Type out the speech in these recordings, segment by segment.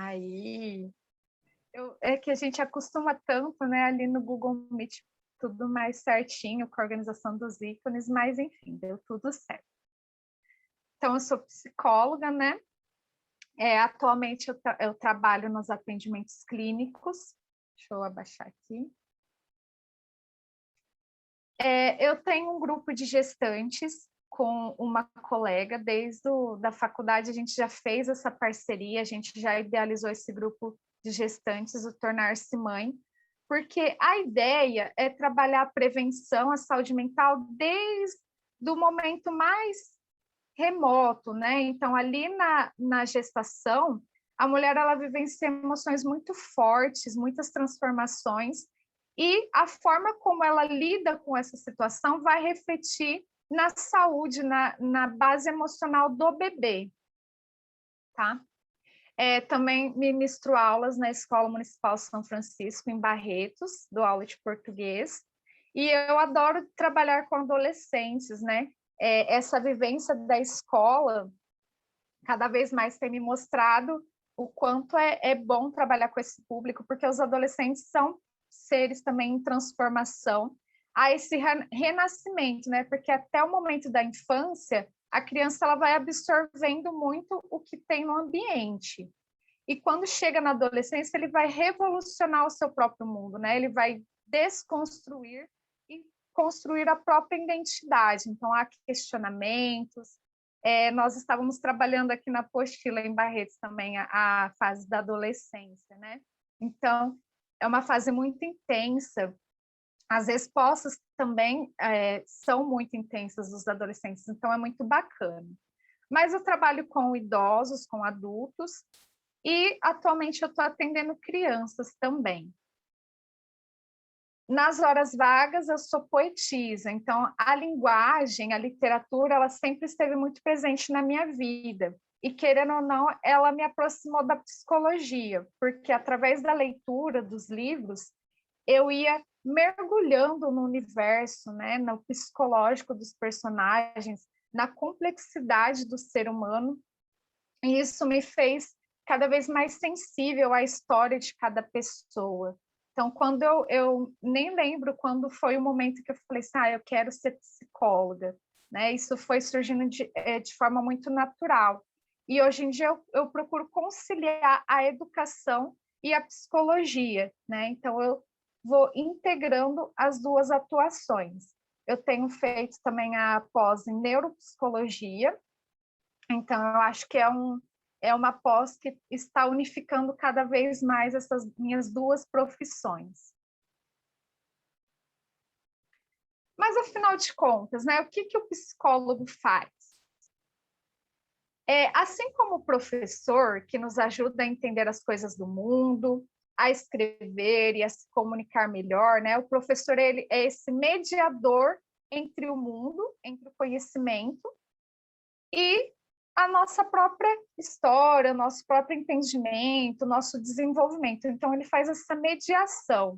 Aí, é que a gente acostuma tanto, né, ali no Google Meet, tudo mais certinho, com a organização dos ícones, mas enfim, deu tudo certo. Então, eu sou psicóloga, né? Atualmente eu trabalho nos atendimentos clínicos. Deixa eu abaixar aqui. Eu tenho um grupo de gestantes com uma colega, desde da faculdade a gente já fez essa parceria, a gente já idealizou esse grupo de gestantes, o Tornar-se Mãe, porque a ideia é trabalhar a prevenção, a saúde mental desde o momento mais remoto, né? Então, ali na gestação, a mulher ela vivencia emoções muito fortes, muitas transformações, e a forma como ela lida com essa situação vai refletir na saúde, na base emocional do bebê, tá? Também ministro aulas na Escola Municipal São Francisco, em Barretos, dou aula de português, e eu adoro trabalhar com adolescentes, né? Essa vivência da escola cada vez mais tem me mostrado o quanto é bom trabalhar com esse público, porque os adolescentes são seres também em transformação, a esse renascimento, né? Porque até o momento da infância, a criança ela vai absorvendo muito o que tem no ambiente. E quando chega na adolescência, ele vai revolucionar o seu próprio mundo, né? Ele vai desconstruir e construir a própria identidade. Então, há questionamentos. Nós estávamos trabalhando aqui na apostila em Barretos também a fase da adolescência, né? Então, é uma fase muito intensa. As respostas também são muito intensas dos adolescentes, então é muito bacana. Mas eu trabalho com idosos, com adultos, e atualmente eu estou atendendo crianças também. Nas horas vagas eu sou poetisa, então a linguagem, a literatura, ela sempre esteve muito presente na minha vida. E querendo ou não, ela me aproximou da psicologia, porque através da leitura dos livros, eu ia mergulhando no universo, né, no psicológico dos personagens, na complexidade do ser humano, e isso me fez cada vez mais sensível à história de cada pessoa. Então, quando eu nem lembro quando foi o momento que eu falei assim, eu quero ser psicóloga, né? Isso foi surgindo de forma muito natural. E hoje em dia eu procuro conciliar a educação e a psicologia, né? Então, eu vou integrando as duas atuações. Eu tenho feito também a pós em neuropsicologia, então eu acho que é uma pós que está unificando cada vez mais essas minhas duas profissões. Mas, afinal de contas, né, o que o psicólogo faz? Assim como o professor, que nos ajuda a entender as coisas do mundo, a escrever e a se comunicar melhor, né? O professor ele é esse mediador entre o mundo, entre o conhecimento e a nossa própria história, nosso próprio entendimento, nosso desenvolvimento. Então, ele faz essa mediação.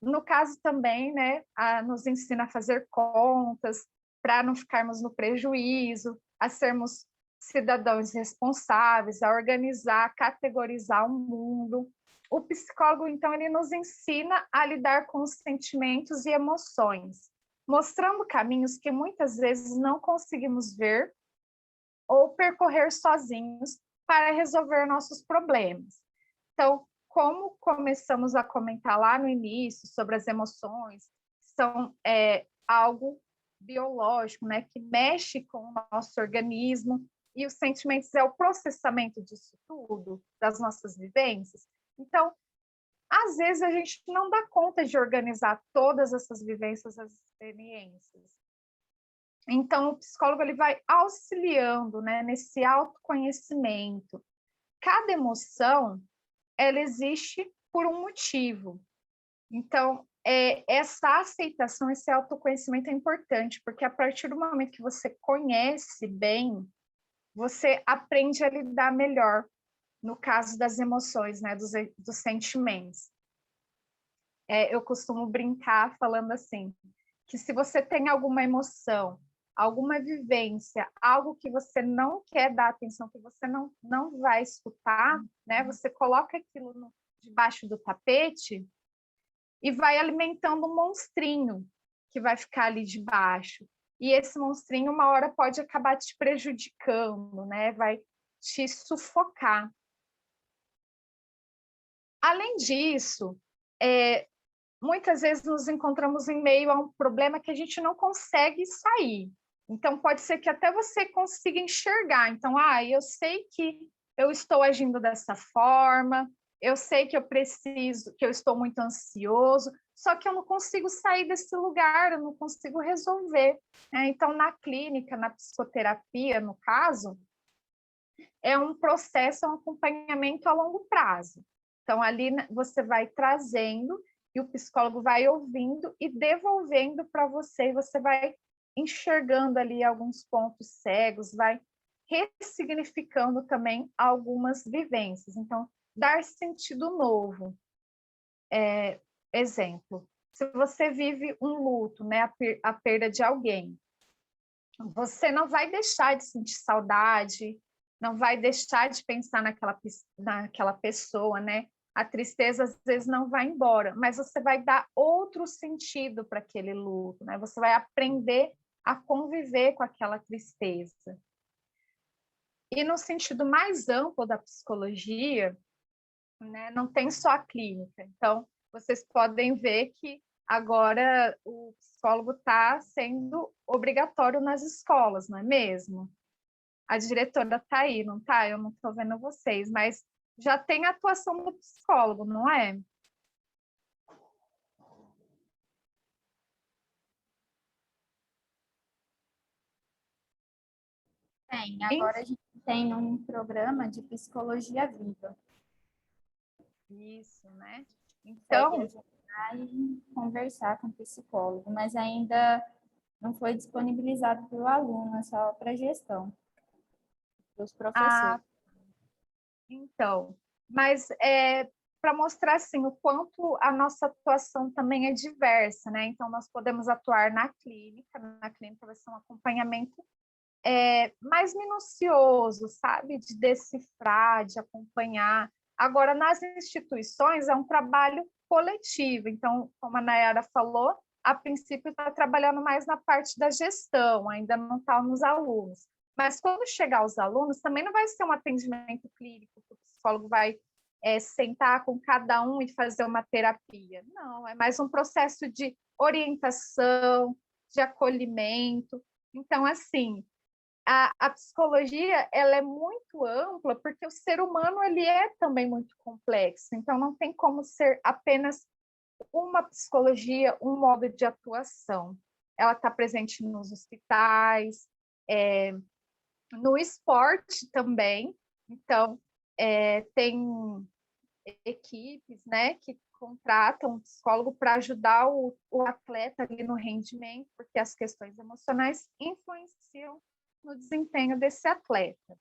No caso também, né, nos ensina a fazer contas, para não ficarmos no prejuízo, a sermos cidadãos responsáveis, a organizar, a categorizar o mundo. O psicólogo, então, ele nos ensina a lidar com os sentimentos e emoções, mostrando caminhos que muitas vezes não conseguimos ver ou percorrer sozinhos para resolver nossos problemas. Então, como começamos a comentar lá no início sobre as emoções, são algo biológico, né, que mexe com o nosso organismo, e os sentimentos é o processamento disso tudo, das nossas vivências. Então, às vezes a gente não dá conta de organizar todas essas vivências, as experiências. Então, o psicólogo ele vai auxiliando, né, nesse autoconhecimento. Cada emoção, ela existe por um motivo. Então, essa aceitação, esse autoconhecimento é importante, porque a partir do momento que você conhece bem, você aprende a lidar melhor, no caso das emoções, né, dos sentimentos. Eu costumo brincar falando assim, que se você tem alguma emoção, alguma vivência, algo que você não quer dar atenção, que você não vai escutar, né? Você coloca aquilo debaixo do tapete e vai alimentando um monstrinho que vai ficar ali debaixo. E esse monstrinho, uma hora, pode acabar te prejudicando, né? Vai te sufocar. Além disso, muitas vezes nos encontramos em meio a um problema que a gente não consegue sair. Então, pode ser que até você consiga enxergar. Então, eu sei que eu estou agindo dessa forma, eu sei que eu preciso, que eu estou muito ansioso, só que eu não consigo sair desse lugar, eu não consigo resolver. Então, na clínica, na psicoterapia, no caso, é um processo, é um acompanhamento a longo prazo. Então, ali você vai trazendo e o psicólogo vai ouvindo e devolvendo para você, e você vai enxergando ali alguns pontos cegos, vai ressignificando também algumas vivências. Então, dar sentido novo. Exemplo, se você vive um luto, né, a perda de alguém, você não vai deixar de sentir saudade, não vai deixar de pensar naquela pessoa, né? A tristeza às vezes não vai embora, mas você vai dar outro sentido para aquele luto, né? Você vai aprender a conviver com aquela tristeza. E no sentido mais amplo da psicologia, né, não tem só a clínica. Então, vocês podem ver que agora o psicólogo está sendo obrigatório nas escolas, não é mesmo? A diretora está aí, não está? Eu não estou vendo vocês, mas já tem a atuação do psicólogo, não é? Tem, agora a gente tem um programa de psicologia viva. Isso, né? Então, Então, e conversar com o psicólogo, mas ainda não foi disponibilizado para o aluno, é só para a gestão, para os professores. Então, mas para mostrar assim o quanto a nossa atuação também é diversa, né? Então, nós podemos atuar na clínica vai ser um acompanhamento mais minucioso, sabe? De decifrar, de acompanhar. Agora, nas instituições, é um trabalho coletivo. Então, como a Nayara falou, a princípio está trabalhando mais na parte da gestão, ainda não está nos alunos. Mas quando chegar aos alunos, também não vai ser um atendimento clínico, que o psicólogo vai sentar com cada um e fazer uma terapia. Não, é mais um processo de orientação, de acolhimento. Então, assim, a psicologia ela é muito ampla porque o ser humano ele é também muito complexo. Então, não tem como ser apenas uma psicologia, um modo de atuação. Ela está presente nos hospitais, no esporte também. Então, tem equipes, né, que contratam um psicólogo para ajudar o atleta ali no rendimento, porque as questões emocionais influenciam no desempenho desse atleta.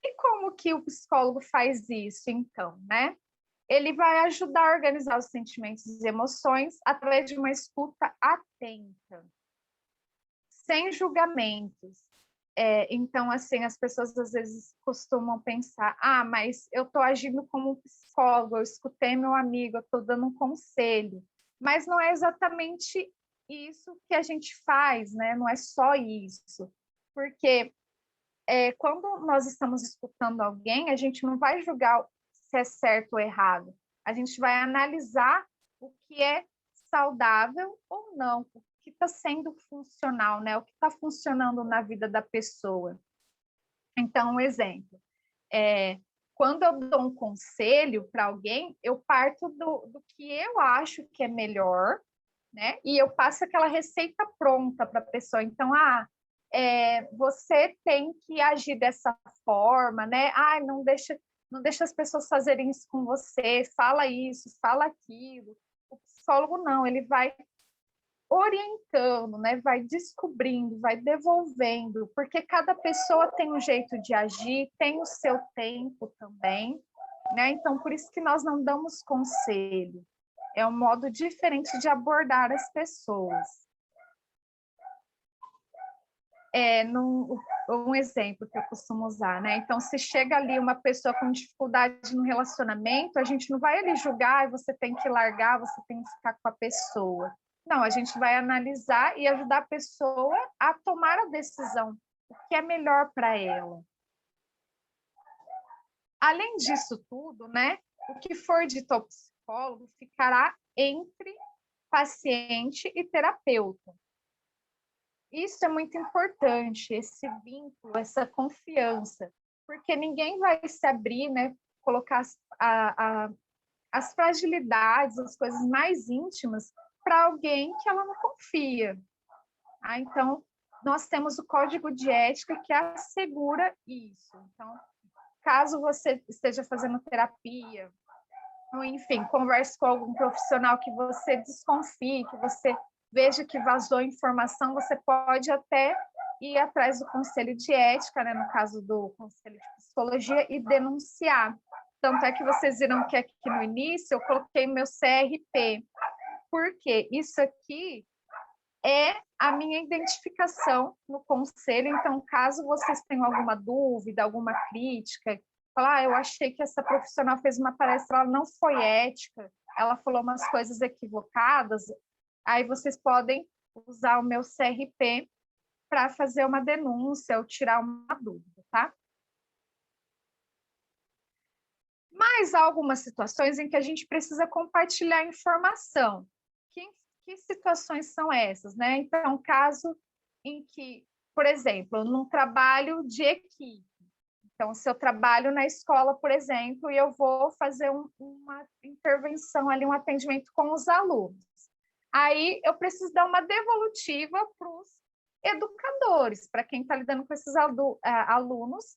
E como que o psicólogo faz isso, então, né? Ele vai ajudar a organizar os sentimentos e emoções através de uma escuta atenta, sem julgamentos. Então, assim, as pessoas às vezes costumam pensar, mas eu estou agindo como um psicólogo, eu escutei meu amigo, eu estou dando um conselho. Mas não é exatamente isso que a gente faz, né? Não é só isso. Porque quando nós estamos escutando alguém, a gente não vai julgar se é certo ou errado. A gente vai analisar o que é saudável ou não, o que está sendo funcional, né? O que está funcionando na vida da pessoa. Então, um exemplo. Quando eu dou um conselho para alguém, eu parto do que eu acho que é melhor, né? E eu passo aquela receita pronta para a pessoa. Então, você tem que agir dessa forma, né? Não deixa as pessoas fazerem isso com você, fala isso, fala aquilo. O psicólogo não, ele vai orientando, né? Vai descobrindo, vai devolvendo, porque cada pessoa tem um jeito de agir, tem o seu tempo também, né? Então, por isso que nós não damos conselho. É um modo diferente de abordar as pessoas. Um exemplo que eu costumo usar, né? Então, se chega ali uma pessoa com dificuldade no relacionamento, a gente não vai ali julgar, você tem que largar, você tem que ficar com a pessoa. Não, a gente vai analisar e ajudar a pessoa a tomar a decisão, o que é melhor para ela. Além disso tudo, né? O que for dito ao psicólogo ficará entre paciente e terapeuta. Isso é muito importante, esse vínculo, essa confiança, porque ninguém vai se abrir, né? Colocar as fragilidades, as coisas mais íntimas para alguém que ela não confia. Então, nós temos o código de ética que assegura isso. Então, caso você esteja fazendo terapia, ou enfim, converse com algum profissional que você desconfie, que você veja que vazou informação, você pode até ir atrás do conselho de ética, né, no caso do conselho de psicologia, e denunciar. Tanto é que vocês viram que aqui no início eu coloquei meu CRP, porque isso aqui é a minha identificação no conselho. Então, caso vocês tenham alguma dúvida, alguma crítica, falar, eu achei que essa profissional fez uma palestra, ela não foi ética, ela falou umas coisas equivocadas, aí vocês podem usar o meu CRP para fazer uma denúncia ou tirar uma dúvida, tá? Mas há algumas situações em que a gente precisa compartilhar informação. Que situações são essas, né? Então, caso em que, por exemplo, num trabalho de equipe, então, se eu trabalho na escola, por exemplo, e eu vou fazer uma intervenção ali, um atendimento com os alunos, aí eu preciso dar uma devolutiva para os educadores, para quem está lidando com esses alunos,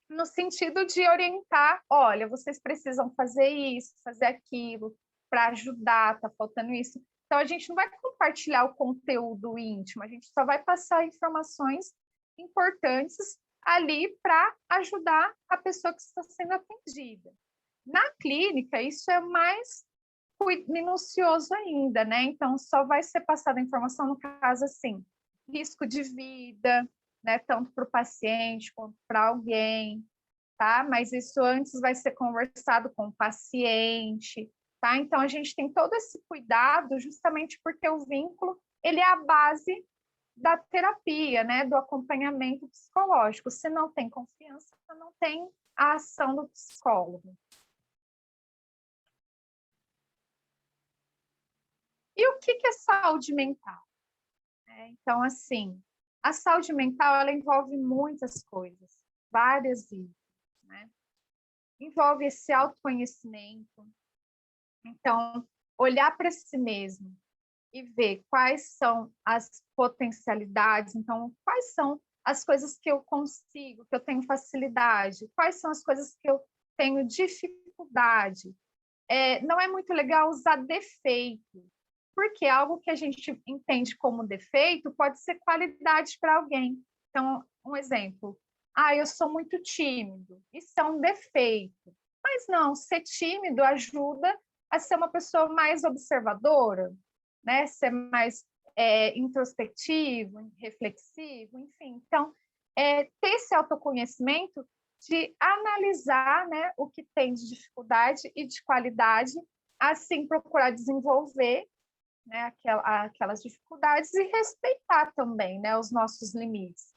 no sentido de orientar, olha, vocês precisam fazer isso, fazer aquilo, para ajudar, está faltando isso. Então, a gente não vai compartilhar o conteúdo íntimo, a gente só vai passar informações importantes ali para ajudar a pessoa que está sendo atendida. Na clínica, isso é mais minucioso ainda, né? Então, só vai ser passada a informação no caso assim, risco de vida, né? Tanto para o paciente quanto para alguém, tá? Mas isso antes vai ser conversado com o paciente, tá? Então, a gente tem todo esse cuidado justamente porque o vínculo, ele é a base da terapia, né? Do acompanhamento psicológico. Se não tem confiança, não tem a ação do psicólogo. E o que é saúde mental? Então, assim, a saúde mental, ela envolve muitas coisas, várias itens, né? Envolve esse autoconhecimento. Então, olhar para si mesmo e ver quais são as potencialidades, então, quais são as coisas que eu consigo, que eu tenho facilidade, quais são as coisas que eu tenho dificuldade. Não é muito legal usar defeito, porque algo que a gente entende como defeito pode ser qualidade para alguém. Então, um exemplo, eu sou muito tímido, isso é um defeito. Mas não, ser tímido ajuda a ser uma pessoa mais observadora, né? Ser mais introspectivo, reflexivo, enfim. Então, ter esse autoconhecimento de analisar, né, o que tem de dificuldade e de qualidade, assim procurar desenvolver, né, aquelas dificuldades e respeitar também, né, os nossos limites.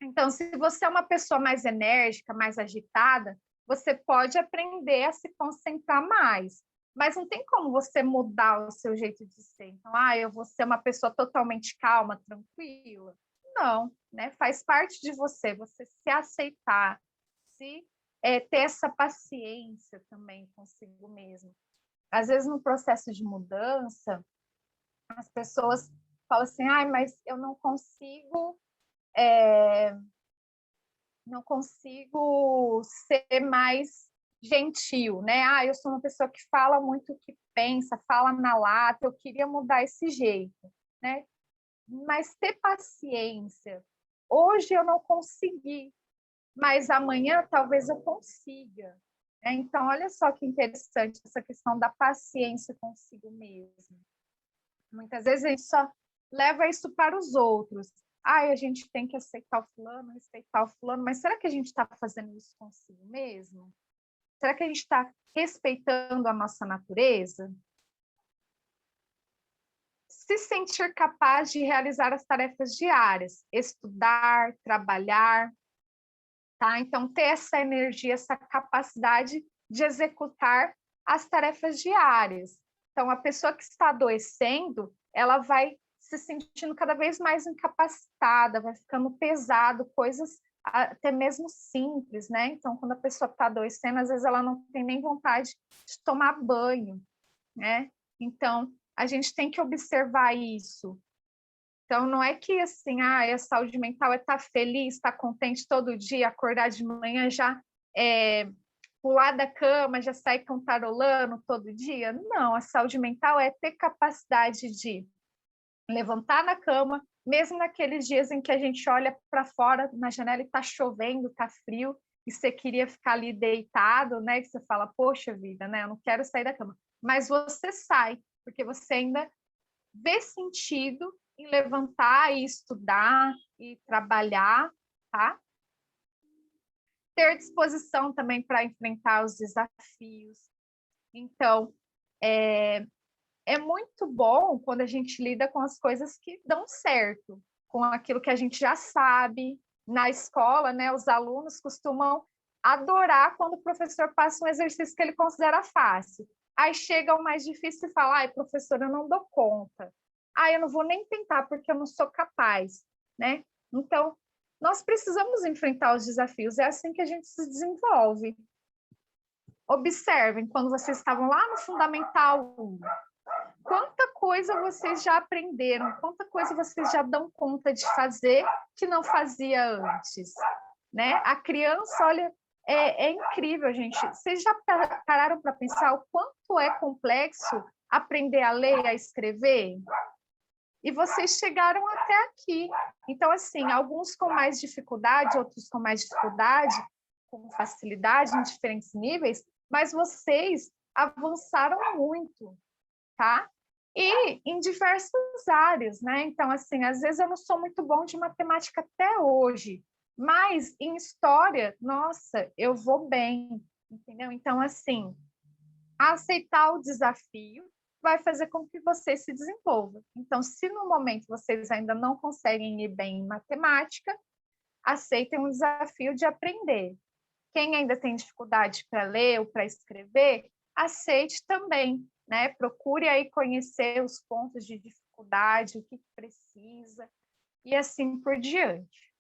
Então, se você é uma pessoa mais enérgica, mais agitada, você pode aprender a se concentrar mais, mas não tem como você mudar o seu jeito de ser. Então, eu vou ser uma pessoa totalmente calma, tranquila. Não, né? Faz parte de você se aceitar, ter essa paciência também consigo mesmo. Às vezes, no processo de mudança, as pessoas falam assim, mas eu não consigo ser mais gentil, né? Eu sou uma pessoa que fala muito o que pensa, fala na lata, eu queria mudar esse jeito, né? Mas ter paciência. Hoje eu não consegui, mas amanhã talvez eu consiga. Então, olha só que interessante essa questão da paciência consigo mesmo. Muitas vezes a gente só leva isso para os outros. A gente tem que aceitar o fulano, respeitar o fulano, mas será que a gente está fazendo isso consigo mesmo? Será que a gente está respeitando a nossa natureza? Se sentir capaz de realizar as tarefas diárias, estudar, trabalhar, tá? Então, ter essa energia, essa capacidade de executar as tarefas diárias. Então, a pessoa que está adoecendo, ela vai se sentindo cada vez mais incapacitada, vai ficando pesado, coisas até mesmo simples, né? Então, quando a pessoa está adoecendo, às vezes ela não tem nem vontade de tomar banho, né? Então, a gente tem que observar isso. Então, não é que assim, a saúde mental é estar feliz, estar contente todo dia, acordar de manhã já pular da cama, já sair cantarolando todo dia. Não, a saúde mental é ter capacidade de levantar na cama, mesmo naqueles dias em que a gente olha para fora na janela e está chovendo, está frio, e você queria ficar ali deitado, né? Que você fala, poxa vida, né? Eu não quero sair da cama. Mas você sai, porque você ainda vê sentido em levantar e estudar e trabalhar, tá? Ter disposição também para enfrentar os desafios. Então, é muito bom quando a gente lida com as coisas que dão certo, com aquilo que a gente já sabe. Na escola, né, os alunos costumam adorar quando o professor passa um exercício que ele considera fácil. Aí chega o mais difícil e fala, ai, professor, eu não dou conta. Eu não vou nem tentar porque eu não sou capaz, né? Então, nós precisamos enfrentar os desafios, é assim que a gente se desenvolve. Observem, quando vocês estavam lá no Fundamental 1, quanta coisa vocês já aprenderam, quanta coisa vocês já dão conta de fazer que não fazia antes, né? A criança, olha, é incrível, gente. Vocês já pararam para pensar o quanto é complexo aprender a ler e a escrever? E vocês chegaram até aqui. Então, assim, alguns com mais dificuldade, outros com mais dificuldade, com facilidade, em diferentes níveis, mas vocês avançaram muito, tá? E em diversas áreas, né? Então, assim, às vezes eu não sou muito bom de matemática até hoje, mas em história, nossa, eu vou bem, entendeu? Então, assim, aceitar o desafio vai fazer com que você se desenvolva. Então, se no momento vocês ainda não conseguem ir bem em matemática, aceitem o desafio de aprender. Quem ainda tem dificuldade para ler ou para escrever, aceite também, né? Procure aí conhecer os pontos de dificuldade, o que precisa, e assim por diante.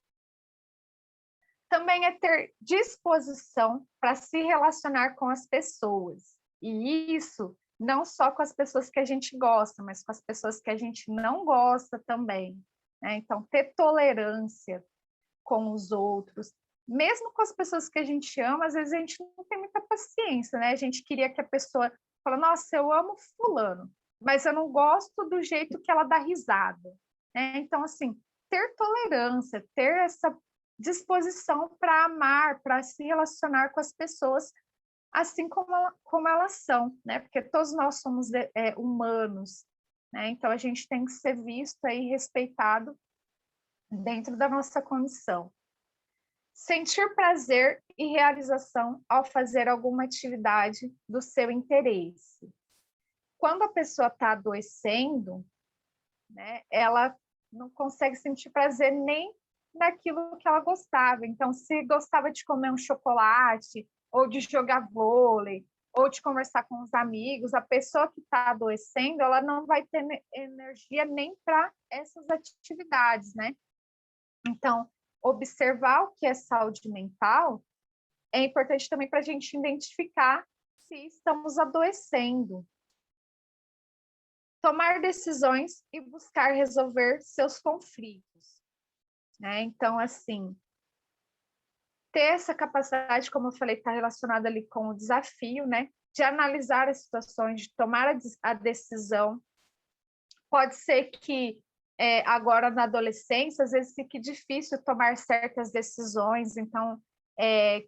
Também é ter disposição para se relacionar com as pessoas. E isso não só com as pessoas que a gente gosta, mas com as pessoas que a gente não gosta também, né? Então, ter tolerância com os outros, mesmo com as pessoas que a gente ama, às vezes a gente não tem muita paciência, né? A gente queria que a pessoa fala, nossa, eu amo fulano, mas eu não gosto do jeito que ela dá risada, né? Então, assim, ter tolerância, ter essa disposição para amar, para se relacionar com as pessoas assim como elas são, né? Porque todos nós somos humanos, né? Então a gente tem que ser visto e respeitado dentro da nossa condição. Sentir prazer e realização ao fazer alguma atividade do seu interesse. Quando a pessoa está adoecendo, né, ela não consegue sentir prazer nem naquilo que ela gostava. Então, se gostava de comer um chocolate, ou de jogar vôlei, ou de conversar com os amigos, a pessoa que está adoecendo, ela não vai ter energia nem para essas atividades, né? Então, observar o que é saúde mental é importante também para a gente identificar se estamos adoecendo. Tomar decisões e buscar resolver seus conflitos, né? Então, assim, ter essa capacidade, como eu falei, está relacionada ali com o desafio, né? De analisar as situações, de tomar a decisão. Pode ser que agora na adolescência, às vezes fique difícil tomar certas decisões, então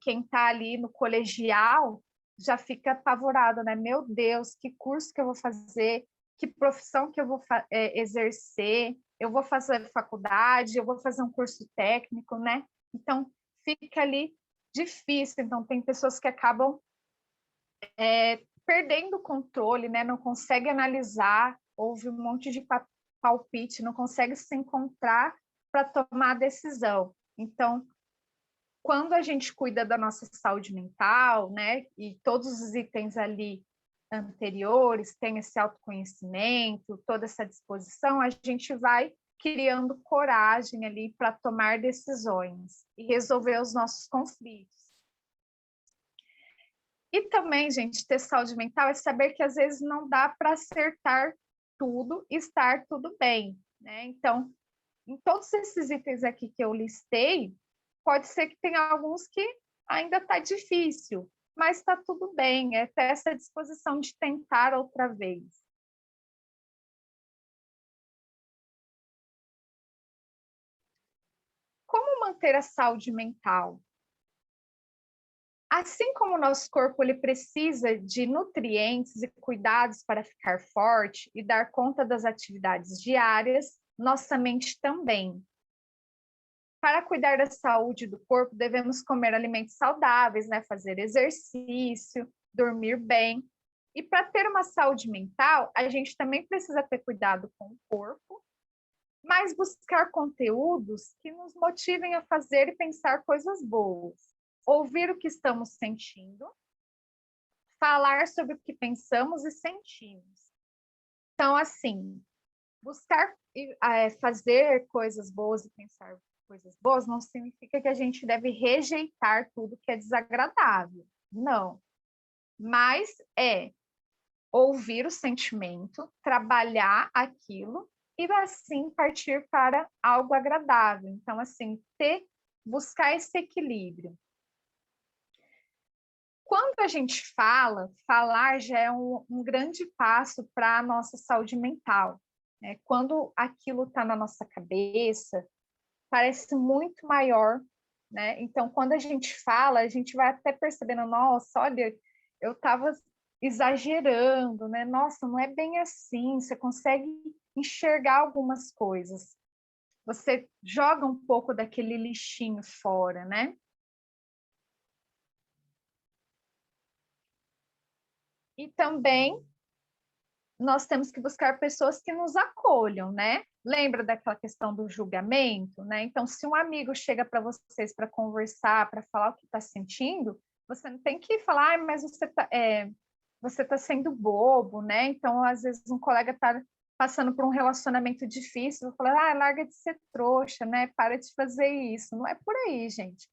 quem está ali no colegial já fica apavorado, né? Meu Deus, que curso que eu vou fazer, que profissão que eu vou exercer, eu vou fazer faculdade, eu vou fazer um curso técnico, né? Então, fica ali difícil. Então, tem pessoas que acabam perdendo o controle, né? Não consegue analisar, houve um monte de palpite, não consegue se encontrar para tomar a decisão. Então, quando a gente cuida da nossa saúde mental, né, e todos os itens ali anteriores, tem esse autoconhecimento, toda essa disposição, a gente vai criando coragem ali para tomar decisões e resolver os nossos conflitos. E também, gente, ter saúde mental é saber que às vezes não dá para acertar tudo e estar tudo bem, né? Então, em todos esses itens aqui que eu listei, pode ser que tenha alguns que ainda está difícil, mas está tudo bem, é ter essa disposição de tentar outra vez. Como manter a saúde mental? Assim como o nosso corpo ele precisa de nutrientes e cuidados para ficar forte e dar conta das atividades diárias, nossa mente também. Para cuidar da saúde do corpo, devemos comer alimentos saudáveis, né? Fazer exercício, dormir bem. E para ter uma saúde mental, a gente também precisa ter cuidado com o corpo, mas buscar conteúdos que nos motivem a fazer e pensar coisas boas. Ouvir o que estamos sentindo, falar sobre o que pensamos e sentimos. Então, assim, buscar fazer coisas boas e pensar coisas boas não significa que a gente deve rejeitar tudo que é desagradável. Não. Mas ouvir o sentimento, trabalhar aquilo e assim partir para algo agradável. Então, assim, buscar esse equilíbrio. Quando a gente falar já é um grande passo para a nossa saúde mental. Né? Quando aquilo está na nossa cabeça, parece muito maior, né? Então, quando a gente fala, a gente vai até percebendo, nossa, olha, eu estava exagerando, né? Nossa, não é bem assim, você consegue enxergar algumas coisas. Você joga um pouco daquele lixinho fora, né? E também nós temos que buscar pessoas que nos acolham, né? Lembra daquela questão do julgamento, né? Então, se um amigo chega para vocês para conversar, para falar o que está sentindo, você não tem que falar, mas você tá sendo bobo, né? Então, às vezes, um colega está passando por um relacionamento difícil, eu falo, larga de ser trouxa, né? Para de fazer isso. Não é por aí, gente.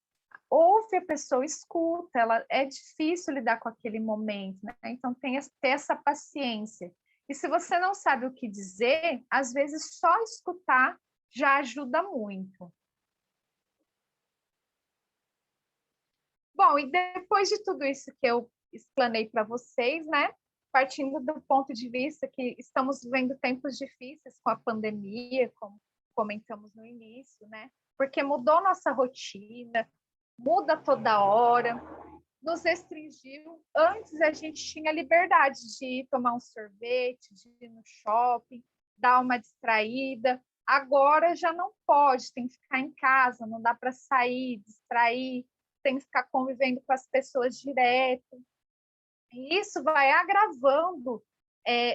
Ouve a pessoa, escuta, é difícil lidar com aquele momento, né? Então, ter essa paciência. E se você não sabe o que dizer, às vezes só escutar já ajuda muito. Bom, e depois de tudo isso que eu explanei para vocês, né? Partindo do ponto de vista que estamos vivendo tempos difíceis com a pandemia, como comentamos no início, né? Porque mudou nossa rotina, muda toda hora, nos restringiu. Antes a gente tinha liberdade de ir tomar um sorvete, de ir no shopping, dar uma distraída. Agora já não pode, tem que ficar em casa, não dá para sair, distrair, tem que ficar convivendo com as pessoas direto. E isso vai agravando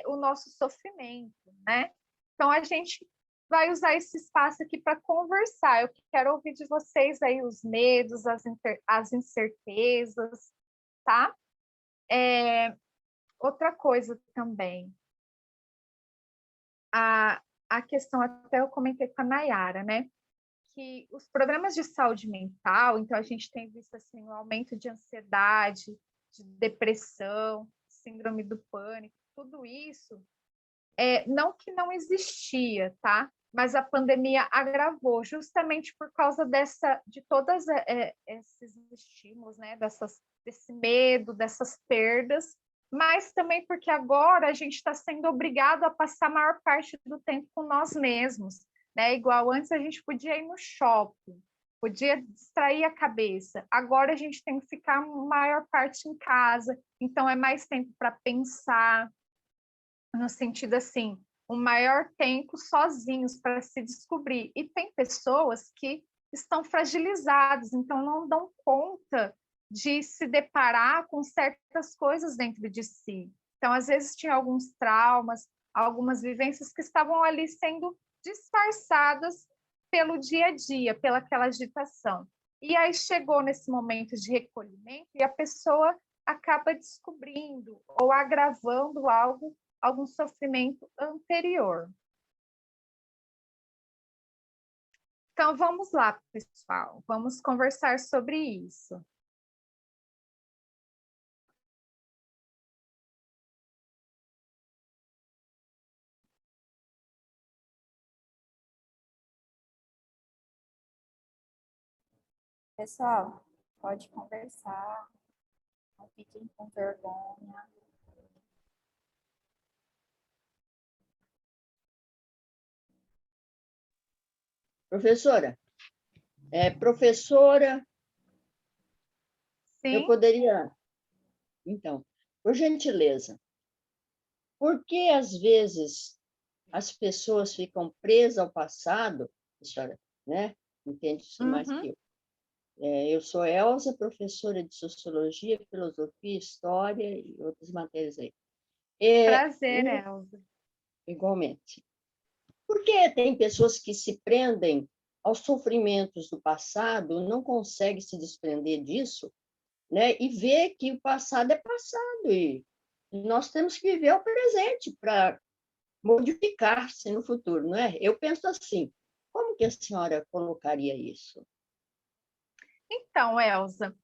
o nosso sofrimento, né? Então a gente vai usar esse espaço aqui para conversar. Eu quero ouvir de vocês aí os medos, as incertezas, tá? Outra coisa também, a questão, até eu comentei com a Nayara, né? Que os programas de saúde mental, então a gente tem visto assim, um aumento de ansiedade, de depressão, síndrome do pânico, tudo isso, não que não existia, tá? Mas a pandemia agravou justamente por causa de todos esses estímulos, né? Desse medo, dessas perdas, mas também porque agora a gente está sendo obrigado a passar a maior parte do tempo com nós mesmos, né? Igual antes a gente podia ir no shopping, podia distrair a cabeça. Agora a gente tem que ficar a maior parte em casa, então é mais tempo para pensar, no sentido assim, um maior tempo sozinhos para se descobrir. E tem pessoas que estão fragilizadas, então não dão conta de se deparar com certas coisas dentro de si. Então, às vezes, tinha alguns traumas, algumas vivências que estavam ali sendo disfarçadas pelo dia a dia, pela aquela agitação. E aí chegou nesse momento de recolhimento e a pessoa acaba descobrindo ou agravando algo, algum sofrimento anterior. Então, vamos lá, pessoal, vamos conversar sobre isso. Pessoal, pode conversar, não fiquem com vergonha. Professora, eu Sim, poderia... Então, por gentileza, por que às vezes as pessoas ficam presas ao passado? A senhora, né, entende isso mais que eu. Eu sou Elza, professora de Sociologia, Filosofia, História e outras matérias aí. prazer, Elza. Igualmente. Por que tem pessoas que se prendem aos sofrimentos do passado, não conseguem se desprender disso, né? E ver que o passado é passado e nós temos que viver o presente para modificar-se no futuro, não é? Eu penso assim, como que a senhora colocaria isso? Então, Elza,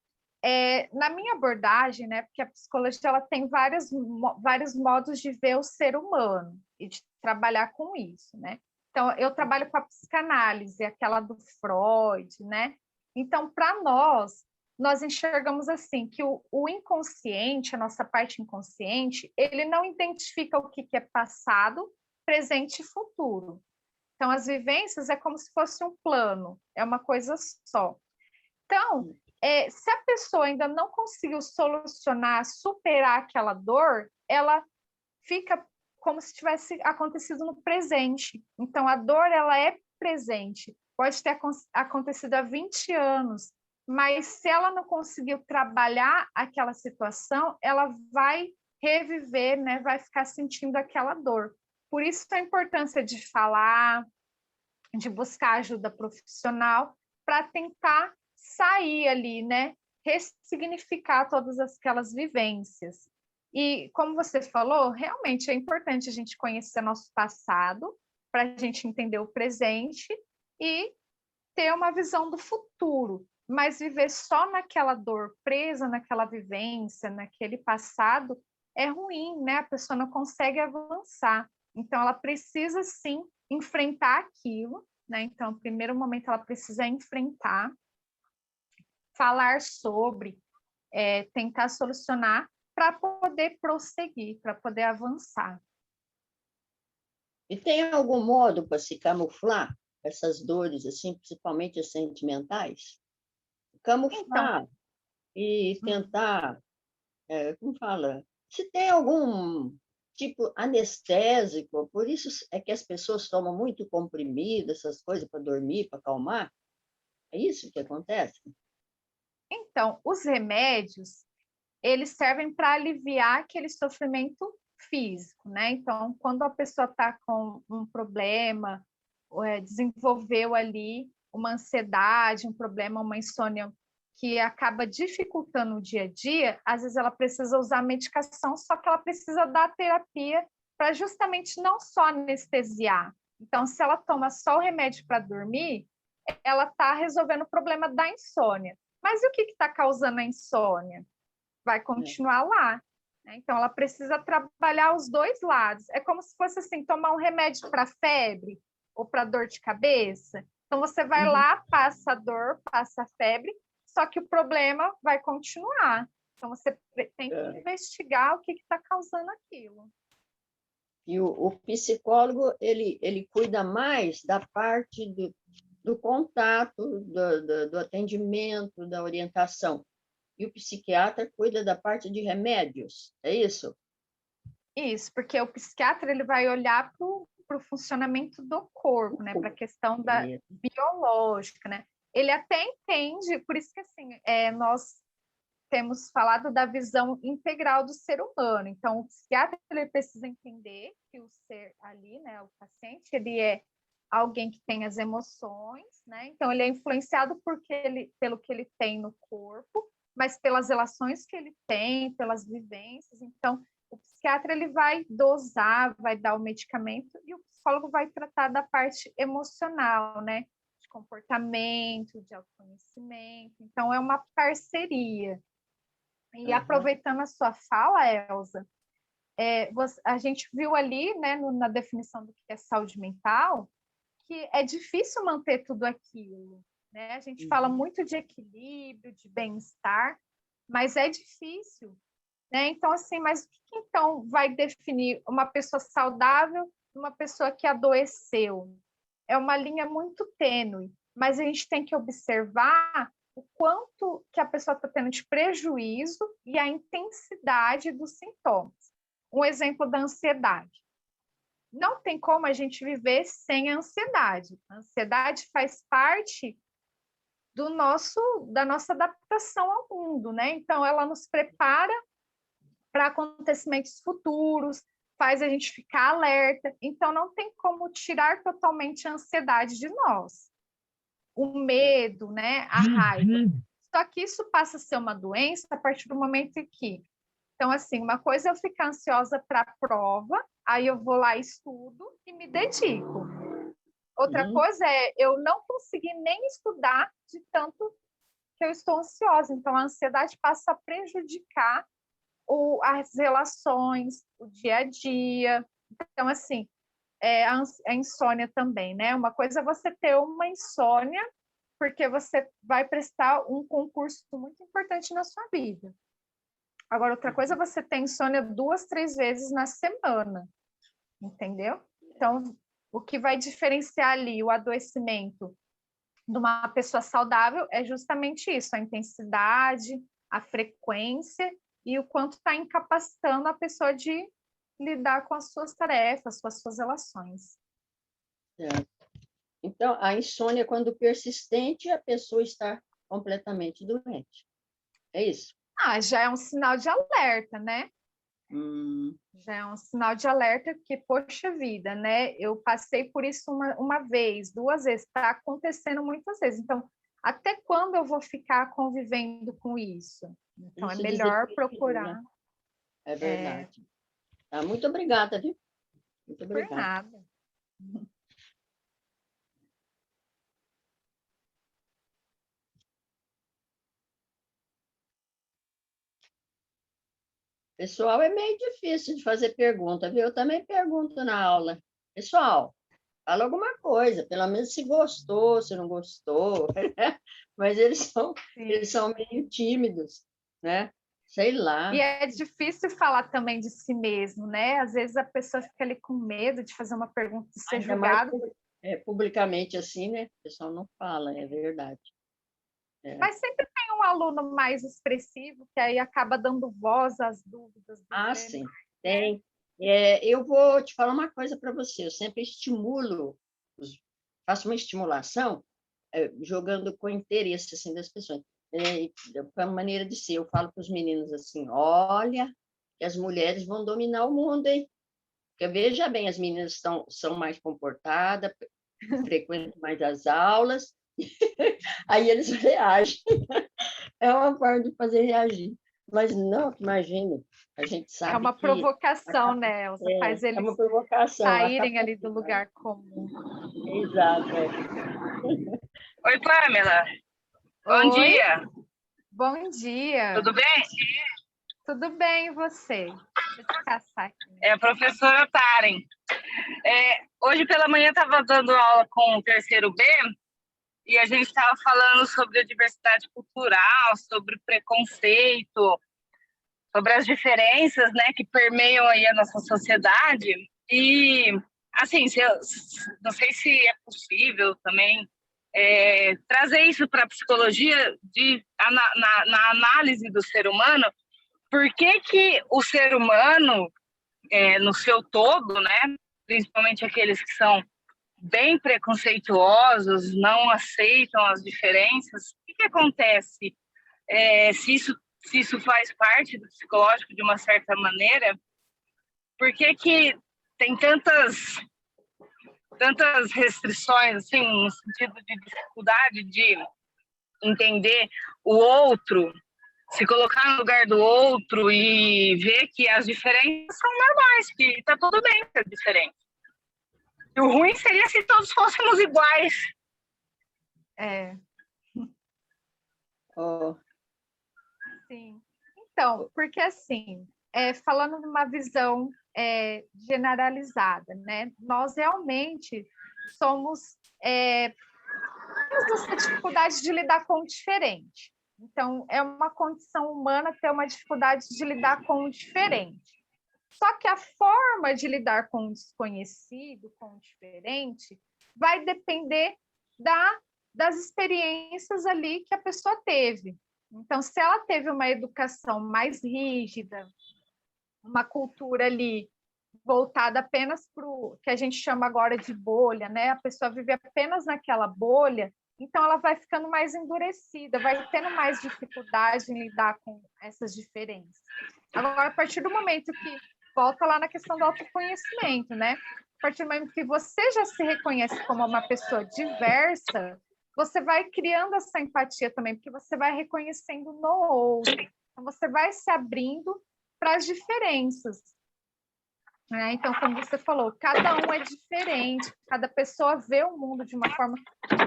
na minha abordagem, né, porque a psicologia ela tem vários modos de ver o ser humano e de trabalhar com isso, né? Então, eu trabalho com a psicanálise, aquela do Freud, né? Então, para nós enxergamos assim, que o inconsciente, a nossa parte inconsciente, ele não identifica o que é passado, presente e futuro. Então, as vivências é como se fosse um plano, é uma coisa só. Então, se a pessoa ainda não conseguiu solucionar, superar aquela dor, ela fica como se tivesse acontecido no presente. Então, a dor, ela é presente. Pode ter acontecido há 20 anos, mas se ela não conseguiu trabalhar aquela situação, ela vai reviver, né? Vai ficar sentindo aquela dor. Por isso a importância de falar, de buscar ajuda profissional para tentar sair ali, né? Ressignificar todas aquelas vivências. E como você falou, realmente é importante a gente conhecer nosso passado para a gente entender o presente e ter uma visão do futuro. Mas viver só naquela dor, presa naquela vivência, naquele passado, é ruim, né? A pessoa não consegue avançar. Então, ela precisa sim enfrentar aquilo, né? Então, no primeiro momento, ela precisa enfrentar, falar sobre, tentar solucionar para poder prosseguir, para poder avançar. E tem algum modo para se camuflar essas dores, assim, principalmente as sentimentais? Camuflar Então, e tentar, como fala? Se tem algum tipo anestésico, por isso é que as pessoas tomam muito comprimido, essas coisas para dormir, para acalmar. É isso que acontece? os remédios, eles servem para aliviar aquele sofrimento físico, né? Então, quando a pessoa está com um problema, desenvolveu ali uma ansiedade, um problema, uma insônia que acaba dificultando o dia a dia, às vezes ela precisa usar medicação, só que ela precisa dar terapia para justamente não só anestesiar. Então, se ela toma só o remédio para dormir, ela está resolvendo o problema da insônia. Mas e o que está causando a insônia? Vai continuar lá. Né? Então, ela precisa trabalhar os dois lados. É como se fosse assim, tomar um remédio para febre ou para dor de cabeça. Então, você vai lá, passa a dor, passa a febre, só que o problema vai continuar. Então, você tem que investigar o que está causando aquilo. E o psicólogo, ele cuida mais da parte do contato, do atendimento, da orientação. E o psiquiatra cuida da parte de remédios, é isso? Isso, porque o psiquiatra ele vai olhar para o funcionamento do corpo, né? Para a questão da biológica, né? Ele até entende, por isso que assim, nós temos falado da visão integral do ser humano. Então, o psiquiatra ele precisa entender que o ser ali, né, o paciente, ele é alguém que tem as emoções, né? Então, ele é influenciado pelo que ele tem no corpo, mas pelas relações que ele tem, pelas vivências. Então, o psiquiatra ele vai dosar, vai dar o medicamento e o psicólogo vai tratar da parte emocional, né? De comportamento, de autoconhecimento. Então, é uma parceria. E aproveitando a sua fala, Elza, a gente viu ali, né, na definição do que é saúde mental, que é difícil manter tudo aquilo, né? A gente fala muito de equilíbrio, de bem-estar, mas é difícil, né? Então, assim, mas o que então vai definir uma pessoa saudável de uma pessoa que adoeceu? É uma linha muito tênue, mas a gente tem que observar o quanto que a pessoa está tendo de prejuízo e a intensidade dos sintomas. Um exemplo da ansiedade. Não tem como a gente viver sem a ansiedade. A ansiedade faz parte da nossa adaptação ao mundo, né? Então, ela nos prepara para acontecimentos futuros, faz a gente ficar alerta. Então, não tem como tirar totalmente a ansiedade de nós. O medo, né? A raiva. Só que isso passa a ser uma doença a partir do momento em que... Então, assim, uma coisa é eu ficar ansiosa para a prova, aí eu vou lá, estudo e me dedico. Outra coisa é eu não conseguir nem estudar de tanto que eu estou ansiosa. Então, a ansiedade passa a prejudicar as relações, o dia a dia. Então, assim, a insônia também, né? Uma coisa é você ter uma insônia porque você vai prestar um concurso muito importante na sua vida. Agora, outra coisa é você ter insônia 2, 3 vezes na semana, entendeu? Então, o que vai diferenciar ali o adoecimento de uma pessoa saudável é justamente isso, a intensidade, a frequência e o quanto está incapacitando a pessoa de lidar com as suas tarefas, com as suas relações. Então, a insônia, quando persistente, a pessoa está completamente doente. É isso? Já é um sinal de alerta, né? Já é um sinal de alerta que, poxa vida, né? Eu passei por isso uma vez, 2 vezes, está acontecendo muitas vezes. Então, até quando eu vou ficar convivendo com isso? Então, isso é melhor né? procurar. É verdade. Muito obrigada, viu? Muito obrigada. Por nada. Pessoal, é meio difícil de fazer pergunta, viu? Eu também pergunto na aula. Pessoal, fala alguma coisa, pelo menos se gostou, se não gostou. Mas eles são meio tímidos, né? Sei lá. E é difícil falar também de si mesmo, né? Às vezes a pessoa fica ali com medo de fazer uma pergunta, de ser julgada. Publicamente assim, né? O pessoal não fala, é verdade. Mas sempre tem um aluno mais expressivo que aí acaba dando voz às dúvidas. Sim, tem. Eu vou te falar uma coisa para você. Eu sempre estimulo, faço uma estimulação, jogando com interesse assim, das pessoas. É uma maneira de ser. Eu falo para os meninos assim: olha, que as mulheres vão dominar o mundo, hein? Porque veja bem, as meninas são mais comportadas, frequentam mais as aulas, aí eles reagem. É uma forma de fazer reagir. Mas não, imagine, a gente sabe que... É uma provocação, né? Você faz eles uma provocação, saírem ali do lugar comum. Exato. Oi, Pamela. Bom dia. Bom dia. Tudo bem? Tudo bem, e você? Deixa eu passar aqui. É a professora Taren. Hoje pela manhã estava dando aula com o terceiro B e a gente estava falando sobre a diversidade cultural, sobre preconceito, sobre as diferenças, né, que permeiam aí a nossa sociedade. E, assim, não sei se é possível também trazer isso para a psicologia na análise do ser humano. Por que o ser humano, no seu todo, né, principalmente aqueles que são bem preconceituosos, não aceitam as diferenças, o que acontece? Se isso faz parte do psicológico de uma certa maneira, por que tem tantas restrições, assim, no sentido de dificuldade de entender o outro, se colocar no lugar do outro e ver que as diferenças são normais, que tá tudo bem ser diferente. E o ruim seria se todos fôssemos iguais. Oh. Sim. Então, porque assim, falando numa visão generalizada, né? Nós realmente temos essa dificuldade de lidar com o diferente. Então, é uma condição humana ter uma dificuldade de lidar com o diferente. Só que a forma de lidar com o desconhecido, com o diferente, vai depender das experiências ali que a pessoa teve. Então, se ela teve uma educação mais rígida, uma cultura ali voltada apenas para o que a gente chama agora de bolha, né? A pessoa vive apenas naquela bolha, então ela vai ficando mais endurecida, vai tendo mais dificuldade em lidar com essas diferenças. Agora, a partir do momento que volta lá na questão do autoconhecimento, né? A partir do momento que você já se reconhece como uma pessoa diversa, você vai criando essa empatia também, porque você vai reconhecendo no outro. Então, você vai se abrindo para as diferenças. Então, como você falou, cada um é diferente, cada pessoa vê o mundo de uma forma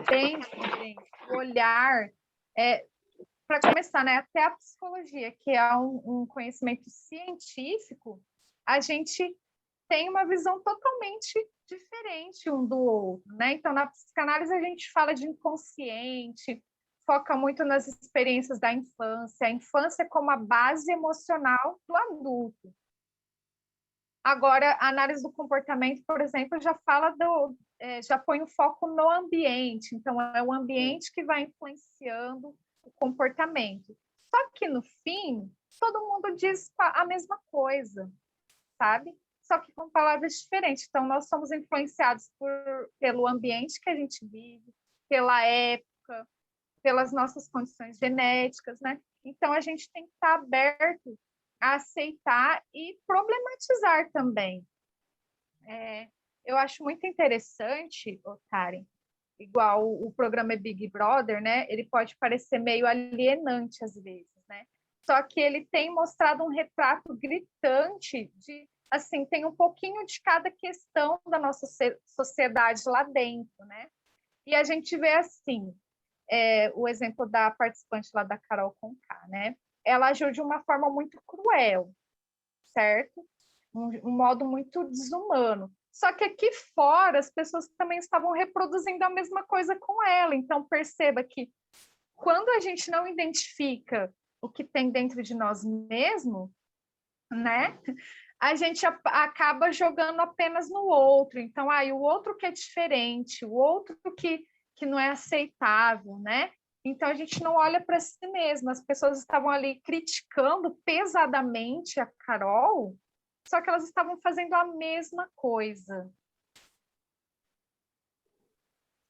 bem diferente. O olhar, para começar, né, até a psicologia, que é um conhecimento científico, a gente tem uma visão totalmente diferente um do outro, né? Então, na psicanálise, a gente fala de inconsciente, foca muito nas experiências da infância, a infância como a base emocional do adulto. Agora, a análise do comportamento, por exemplo, já fala já põe o foco no ambiente. Então, é o ambiente que vai influenciando o comportamento. Só que, no fim, todo mundo diz a mesma coisa, sabe? Só que com palavras diferentes. Então, nós somos influenciados pelo ambiente que a gente vive, pela época, pelas nossas condições genéticas, né? Então, a gente tem que estar aberto a aceitar e problematizar também. Eu acho muito interessante, Karen, igual o programa Big Brother, né? Ele pode parecer meio alienante às vezes, né? Só que ele tem mostrado um retrato gritante de, assim, tem um pouquinho de cada questão da nossa sociedade lá dentro, né? E a gente vê assim, o exemplo da participante lá da Carol Conká, né? Ela agiu de uma forma muito cruel, certo? Um modo muito desumano. Só que aqui fora as pessoas também estavam reproduzindo a mesma coisa com ela. Então perceba que quando a gente não identifica o que tem dentro de nós mesmos, né? A gente acaba jogando apenas no outro. Então, o outro que é diferente, o outro que não é aceitável, né? Então, a gente não olha para si mesmo. As pessoas estavam ali criticando pesadamente a Carol, só que elas estavam fazendo a mesma coisa.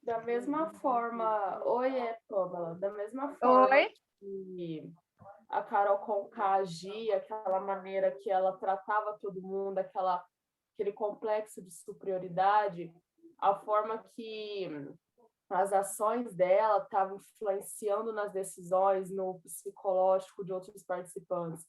Da mesma forma... Oi, Pamela. Da mesma forma que a Carol Conká agia, aquela maneira que ela tratava todo mundo, aquele complexo de superioridade, a forma que as ações dela estavam influenciando nas decisões, no psicológico de outros participantes.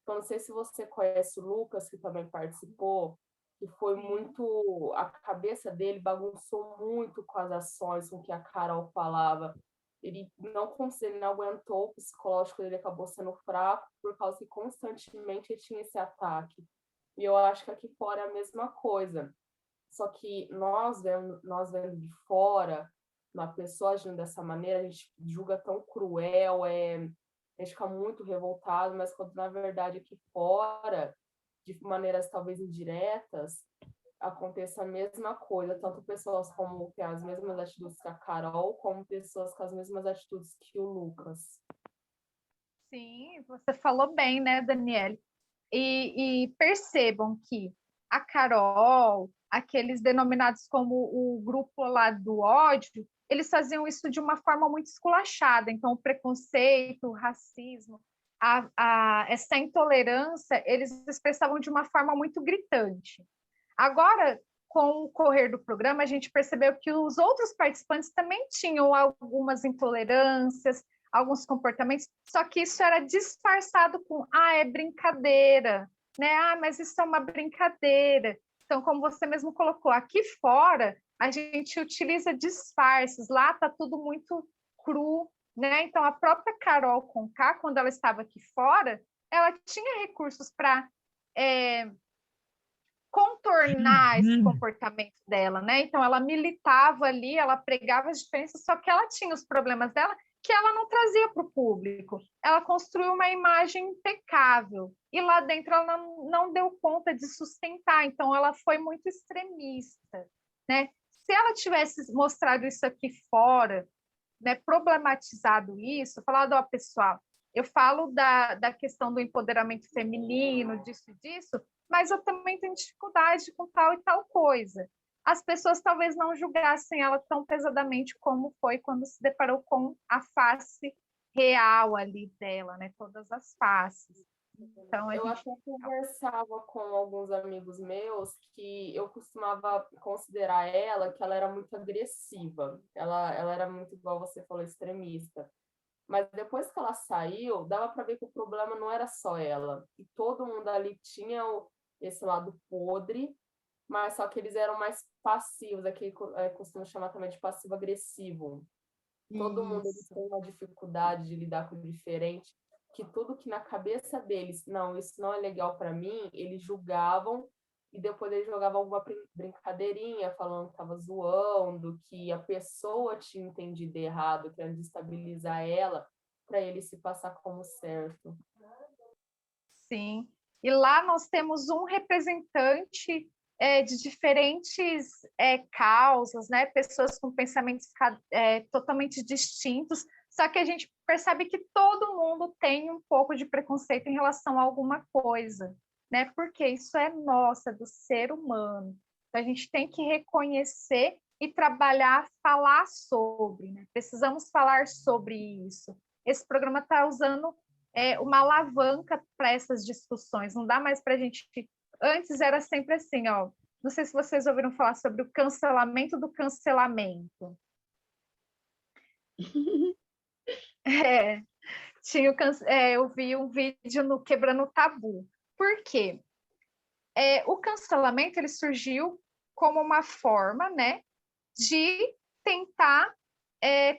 Então, não sei se você conhece o Lucas, que também participou, que foi muito... A cabeça dele bagunçou muito com as ações, com o que a Carol falava. Ele não aguentou, o psicológico dele acabou sendo fraco, por causa que constantemente ele tinha esse ataque. E eu acho que aqui fora é a mesma coisa. Só que nós vendo de fora, uma pessoa agindo dessa maneira, a gente julga tão cruel, a gente fica muito revoltado, mas quando na verdade aqui fora, de maneiras talvez indiretas, aconteça a mesma coisa, tanto pessoas como que têm as mesmas atitudes que a Carol, como pessoas com as mesmas atitudes que o Lucas. Sim, você falou bem, né, Daniele? E percebam que a Carol, aqueles denominados como o grupo lá do ódio, eles faziam isso de uma forma muito esculachada. Então, o preconceito, o racismo, essa intolerância, eles expressavam de uma forma muito gritante. Agora, com o correr do programa, a gente percebeu que os outros participantes também tinham algumas intolerâncias, alguns comportamentos, só que isso era disfarçado com, é brincadeira, né? Mas isso é uma brincadeira. Então, como você mesmo colocou, aqui fora a gente utiliza disfarces, lá está tudo muito cru, né? Então, a própria Carol Conká, quando ela estava aqui fora, ela tinha recursos para contornar esse comportamento dela, né? Então, ela militava ali, ela pregava as diferenças, só que ela tinha os problemas dela que ela não trazia para o público. Ela construiu uma imagem impecável e lá dentro ela não deu conta de sustentar, então ela foi muito extremista, né? Se ela tivesse mostrado isso aqui fora, né, problematizado isso, falado, pessoal, eu falo da questão do empoderamento feminino, disso e disso, mas eu também tenho dificuldade com tal e tal coisa. As pessoas talvez não julgassem ela tão pesadamente como foi quando se deparou com a face real ali dela, né? Todas as faces. Então, eu até conversava com alguns amigos meus que eu costumava considerar ela que ela era muito agressiva. Ela era muito, igual você falou, extremista. Mas depois que ela saiu, dava para ver que o problema não era só ela. E todo mundo ali tinha esse lado podre, mas só que eles eram mais passivos, aqui costuma chamar também de passivo-agressivo. Todo mundo tem uma dificuldade de lidar com o diferente, que tudo que na cabeça deles, não, isso não é legal para mim, eles julgavam e depois eles jogavam alguma brincadeirinha, falando que estava zoando, que a pessoa tinha entendido errado, querendo destabilizar ela, para ele se passar como certo. Sim. E lá nós temos um representante de diferentes causas, né? Pessoas com pensamentos totalmente distintos, só que a gente percebe que todo mundo tem um pouco de preconceito em relação a alguma coisa, né? Porque isso é nossa, do ser humano. Então, a gente tem que reconhecer e trabalhar, falar sobre, né? Precisamos falar sobre isso. Esse programa está usando uma alavanca para essas discussões. Não dá mais para a gente... Antes era sempre assim, ó. Não sei se vocês ouviram falar sobre o cancelamento do cancelamento. Eu vi um vídeo no Quebrando o Tabu. Por quê? O cancelamento ele surgiu como uma forma, né, de tentar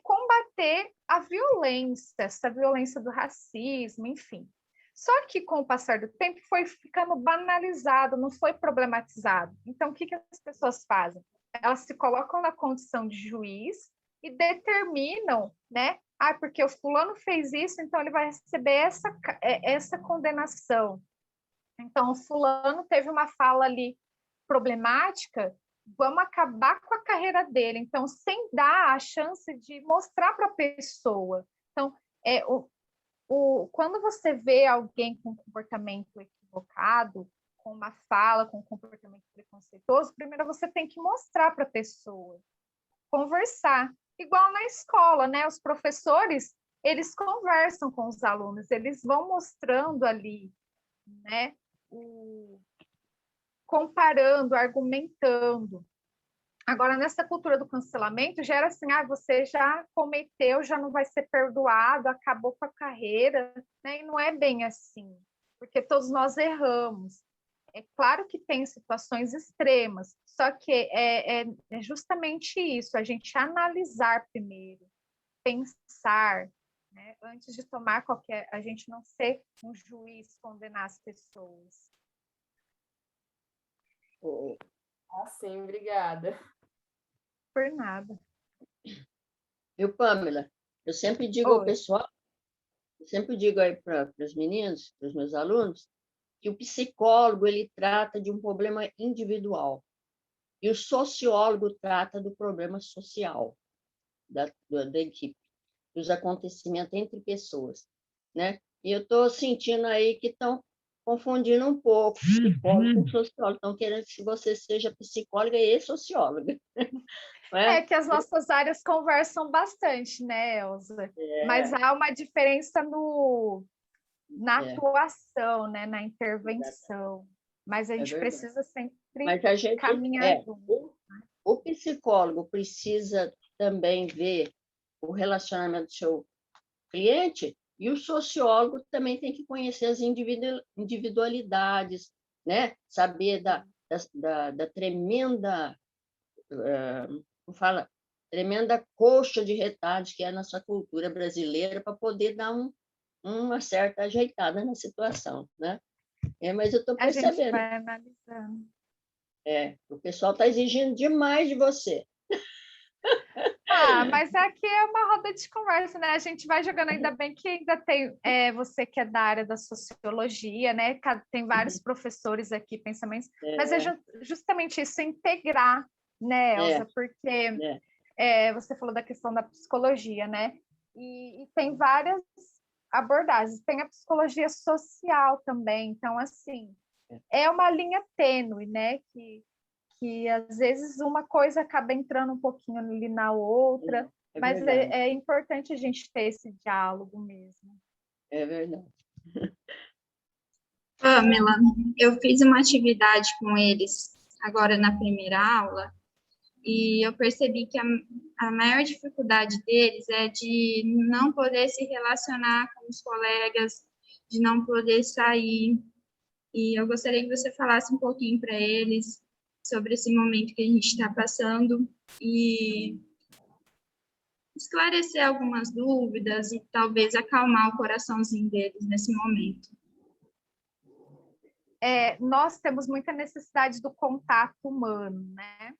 combater a violência, essa violência do racismo, enfim. Só que, com o passar do tempo, foi ficando banalizado, não foi problematizado. Então, o que as pessoas fazem? Elas se colocam na condição de juiz e determinam, né? Porque o fulano fez isso, então ele vai receber essa condenação. Então, o fulano teve uma fala ali problemática, vamos acabar com a carreira dele. Então, sem dar a chance de mostrar para a pessoa. Então, quando você vê alguém com um comportamento equivocado, com uma fala, com um comportamento preconceituoso, primeiro você tem que mostrar para a pessoa, conversar. Igual na escola, né? Os professores, eles conversam com os alunos, eles vão mostrando ali, né? Comparando, argumentando. Agora, nessa cultura do cancelamento, já era assim, você já cometeu, já não vai ser perdoado, acabou com a carreira, né? E não é bem assim, porque todos nós erramos. É claro que tem situações extremas, só que é justamente isso, a gente analisar primeiro, pensar, né? Antes de tomar a gente não ser um juiz, condenar as pessoas. Sim, obrigada. Por nada. Viu, Pamela? Eu sempre digo ao pessoal, eu sempre digo aí para os meninos, para os meus alunos, que o psicólogo ele trata de um problema individual. e o sociólogo trata do problema social da equipe, dos acontecimentos entre pessoas, né? E eu estou sentindo aí que estão confundindo um pouco psicólogo com sociólogo, estão querendo que você seja psicóloga e socióloga. É que as nossas áreas conversam bastante, né, Elza? Mas há uma diferença na atuação, né, na intervenção. Mas a gente precisa sempre caminhar junto. O psicólogo precisa também ver o relacionamento do seu cliente, e o sociólogo também tem que conhecer as individualidades, né? Saber da tremenda, como fala, tremenda coxa de retalhos que é a nossa cultura brasileira, para poder dar uma certa ajeitada na situação, né? Mas eu estou percebendo. A gente vai analisando. O pessoal está exigindo demais de você. Mas aqui é uma roda de conversa, né? A gente vai jogando, ainda bem que ainda tem você que é da área da sociologia, né? Tem vários professores aqui, pensamentos, mas é justamente isso, integrar, né, Elza? Porque você falou da questão da psicologia, né? E tem várias abordagens, tem a psicologia social também, então, assim, é uma linha tênue, né? Que às vezes uma coisa acaba entrando um pouquinho ali na outra, mas é importante a gente ter esse diálogo mesmo. É verdade. Pamela, eu fiz uma atividade com eles agora na primeira aula e eu percebi que a maior dificuldade deles é de não poder se relacionar com os colegas, de não poder sair. E eu gostaria que você falasse um pouquinho para eles sobre esse momento que a gente está passando e esclarecer algumas dúvidas e talvez acalmar o coraçãozinho deles nesse momento. Nós temos muita necessidade do contato humano, né?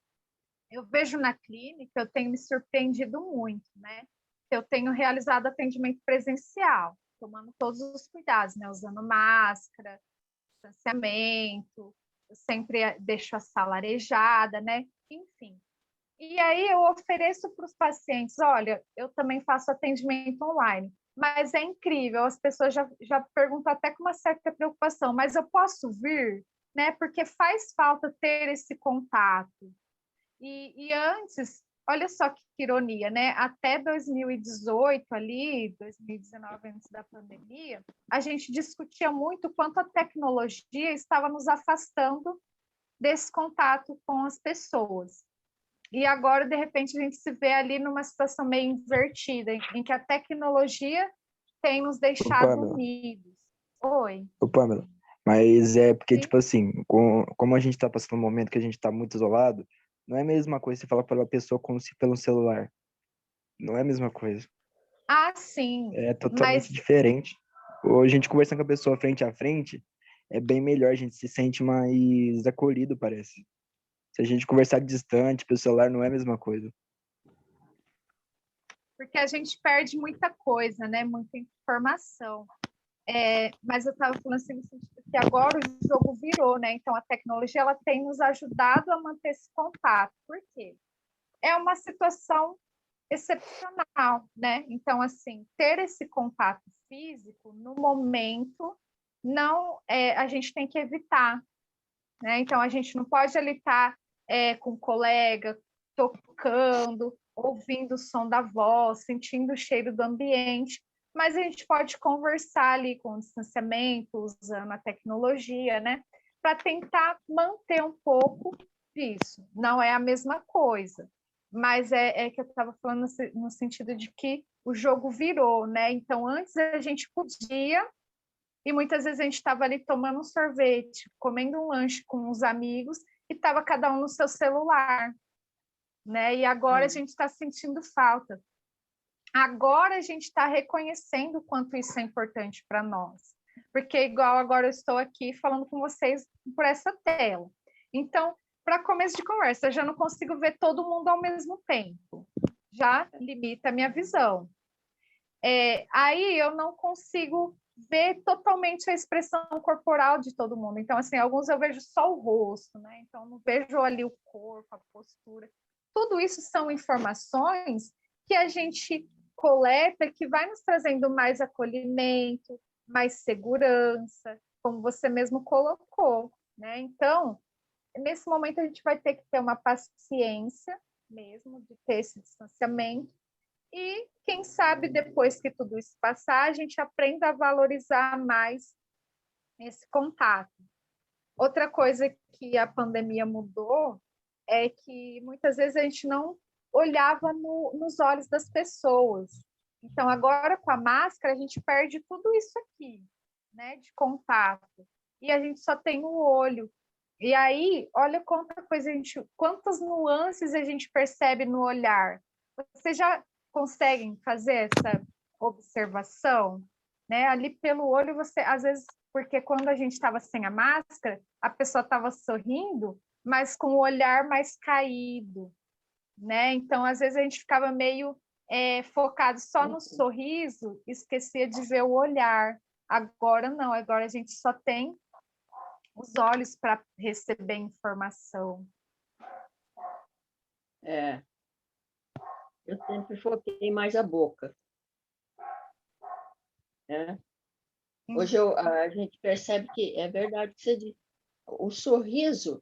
Eu vejo na clínica, eu tenho me surpreendido muito, né? Eu tenho realizado atendimento presencial, tomando todos os cuidados, né? Usando máscara, distanciamento, eu sempre deixo a sala arejada, né? Enfim. E aí eu ofereço para os pacientes, olha, eu também faço atendimento online, mas é incrível, as pessoas já perguntam até com uma certa preocupação, mas eu posso vir, né? Porque faz falta ter esse contato. E antes, olha só que ironia, né? Até 2018 ali, 2019, antes da pandemia, a gente discutia muito quanto a tecnologia estava nos afastando desse contato com as pessoas. E agora, de repente, a gente se vê ali numa situação meio invertida, em que a tecnologia tem nos deixado unidos. Oi. Pamela, mas é porque, tipo assim, como a gente está passando um momento que a gente está muito isolado, não é a mesma coisa você falar para a pessoa como se pelo celular. Não é a mesma coisa. Sim. É totalmente diferente. Ou a gente conversando com a pessoa frente a frente, é bem melhor, a gente se sente mais acolhido, parece. Se a gente conversar distante pelo celular, não é a mesma coisa. Porque a gente perde muita coisa, né? Muita informação. Mas eu estava falando assim, no sentido que agora o jogo virou, né? Então, a tecnologia ela tem nos ajudado a manter esse contato. Por quê? É uma situação excepcional, né? Então, assim, ter esse contato físico, no momento, não a gente tem que evitar, né? Então, a gente não pode ali estar com um colega, tocando, ouvindo o som da voz, sentindo o cheiro do ambiente, mas a gente pode conversar ali com o distanciamento, usando a tecnologia, né? Para tentar manter um pouco disso. Não é a mesma coisa, mas é que eu estava falando no sentido de que o jogo virou, né? Então, antes a gente podia, e muitas vezes a gente estava ali tomando um sorvete, comendo um lanche com os amigos, e estava cada um no seu celular, né? E agora a gente está sentindo falta. Agora a gente está reconhecendo o quanto isso é importante para nós. Porque, igual agora eu estou aqui falando com vocês por essa tela. Então, para começo de conversa, eu já não consigo ver todo mundo ao mesmo tempo. Já limita a minha visão. Aí eu não consigo ver totalmente a expressão corporal de todo mundo. Então, assim, alguns eu vejo só o rosto, né? Então, não vejo ali o corpo, a postura. Tudo isso são informações que a gente coleta, que vai nos trazendo mais acolhimento, mais segurança, como você mesmo colocou, né? Então, nesse momento a gente vai ter que ter uma paciência mesmo de ter esse distanciamento e quem sabe depois que tudo isso passar, a gente aprenda a valorizar mais esse contato. Outra coisa que a pandemia mudou é que muitas vezes a gente não olhava nos olhos das pessoas. Então, agora com a máscara, a gente perde tudo isso aqui, né, de contato. E a gente só tem o olho. E aí, olha quantas nuances a gente percebe no olhar. Vocês já conseguem fazer essa observação? Né? Ali pelo olho, você, às vezes, porque quando a gente estava sem a máscara, a pessoa estava sorrindo, mas com o olhar mais caído, né? Então, às vezes, a gente ficava meio focado só no sorriso, esquecia de ver o olhar. Agora não, agora a gente só tem os olhos para receber informação. Eu sempre foquei mais a boca. Né? Hoje a gente percebe que é verdade o que você diz. O sorriso,